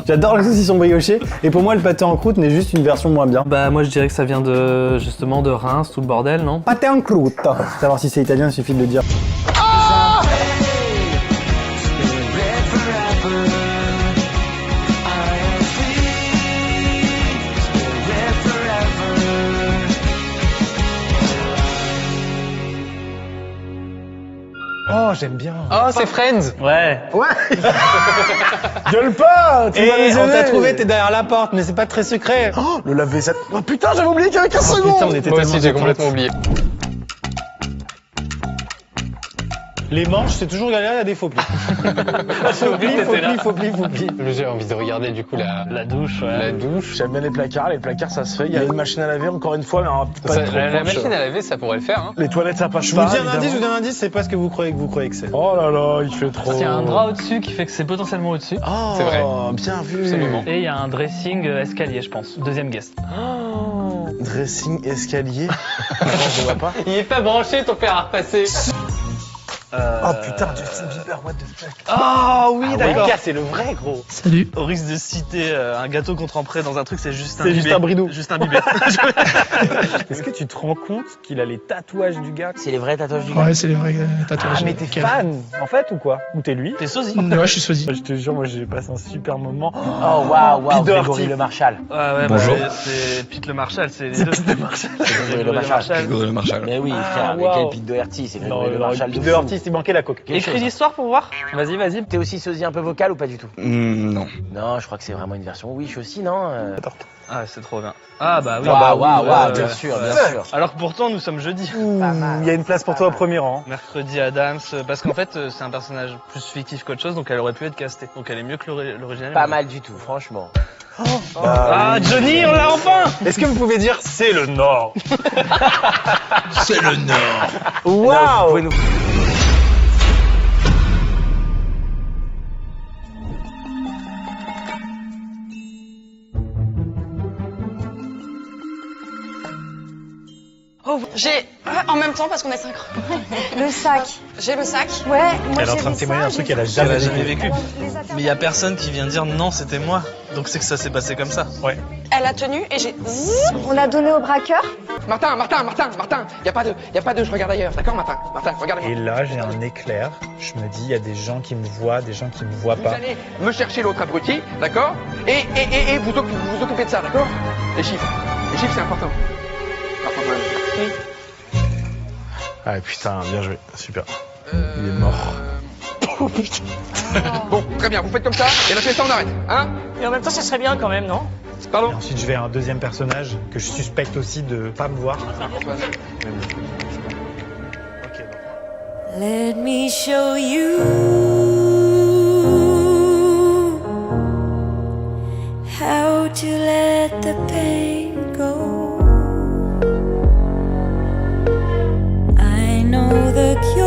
J'adore le saucisson brioché et pour moi le pâté en croûte n'est juste une version moins bien. Bah moi je dirais que ça vient de justement de Reims, tout le bordel, non? Pâté en croûte. Savoir si c'est italien, il suffit de le dire. Oh, j'aime bien. Oh, c'est Friends. Ouais. Ouais. Gueule pas. Tu vas nous on t'a aider. trouvé, t'es derrière la porte, mais c'est pas très secret. Oh, le lave-vaisselle. Oh putain, j'avais oublié qu'il y avait 15 secondes. Putain, on était Moi tellement aussi, j'ai contents. complètement oublié. Les manches, c'est toujours galère, il y a des faux plis. Faux plis. J'ai envie de regarder du coup la douche. La douche. J'aime bien les placards ça se fait. Il y a une machine à laver encore une fois, mais pas trop La proche. machine à laver, ça pourrait le faire. Hein. Les toilettes, ça passe Je pas. vous dis un indice, évidemment. c'est pas ce que vous croyez que c'est. Oh là là, il fait trop. Il y a un drap au-dessus qui fait que c'est potentiellement au-dessus. Oh, C'est vrai. bien vu. Absolument. Et il y a un dressing escalier, je pense. Deuxième guest. Dressing escalier. Non, je vois pas. Il est pas branché ton fer à repasser. Oh putain, Justin Bieber, what the fuck. Ah oui, d'accord. Weka, c'est le vrai, gros. Salut. Au risque de citer un gâteau qu'on tremperait dans un truc, c'est juste un C'est juste un bridou. Juste un bibet. Est-ce que tu te rends compte qu'il a les tatouages du gars? C'est les vrais tatouages du gars? Ouais, c'est les vrais tatouages. Ah, mais t'es fan, en fait, ou quoi? Ou t'es lui? T'es sosie. Ouais, je suis sosie. Je te jure, moi j'ai passé un super moment. Oh waouh, Grégory Le Marchal. Ouais, Bonjour. bah, c'est Pete Le Marchal, c'est les deux. Pete Le Marchal. Grégory Le Marchal. Grégory Le Marchal. Mais oui, frère, mais quel Pete Doherty, c'est Grégory Le Marchal de Pete Doherty, il manquait la coque. Écris l'histoire pour voir. Vas-y, vas-y. T'es aussi sosie un peu vocal ou pas du tout? Non. Non, je crois que c'est vraiment une version Wish aussi, non? Ah, c'est trop bien. Ah bah oui. Waouh, bien sûr, bien sûr. Alors que pourtant, nous sommes jeudi. Il y a une place pour toi au premier rang. Mercredi Adams, parce qu'en fait, c'est un personnage plus fictif qu'autre chose, donc elle aurait pu être castée. Donc elle est mieux que l'original. Pas mal du tout, franchement. Ah, Johnny, on l'a enfin! Est-ce que vous pouvez dire c'est le Nord? C'est le Nord. Waouh! Oh, j'ai en même temps parce qu'on est synchro. Le sac. J'ai le sac. Ouais. Moi Elle est en train de témoigner un truc qu'elle a jamais vécu. Mais il y a personne qui vient dire non, c'était moi. Donc c'est que ça s'est passé comme ça. Ouais. Elle a tenu et j'ai. On l'a donné au braqueur. Martin, y a pas de, je regarde ailleurs, d'accord Martin, regarde-moi. Et là, j'ai un éclair. Je me dis, il y a des gens qui me voient, des gens qui me voient Vous pas. allez me chercher l'autre abruti, d'accord et vous occupez de ça, d'accord? Les chiffres, c'est important. Ah putain, bien joué, super. Il est mort. Oh putain. Bon, très bien, vous faites comme ça, et la fiesta on arrête, hein? Et en même temps, ça serait bien quand même, non? Pardon? Et ensuite, je vais à un deuxième personnage que je suspecte aussi de pas me voir. Let me show you how to let the pain go. I know the cure.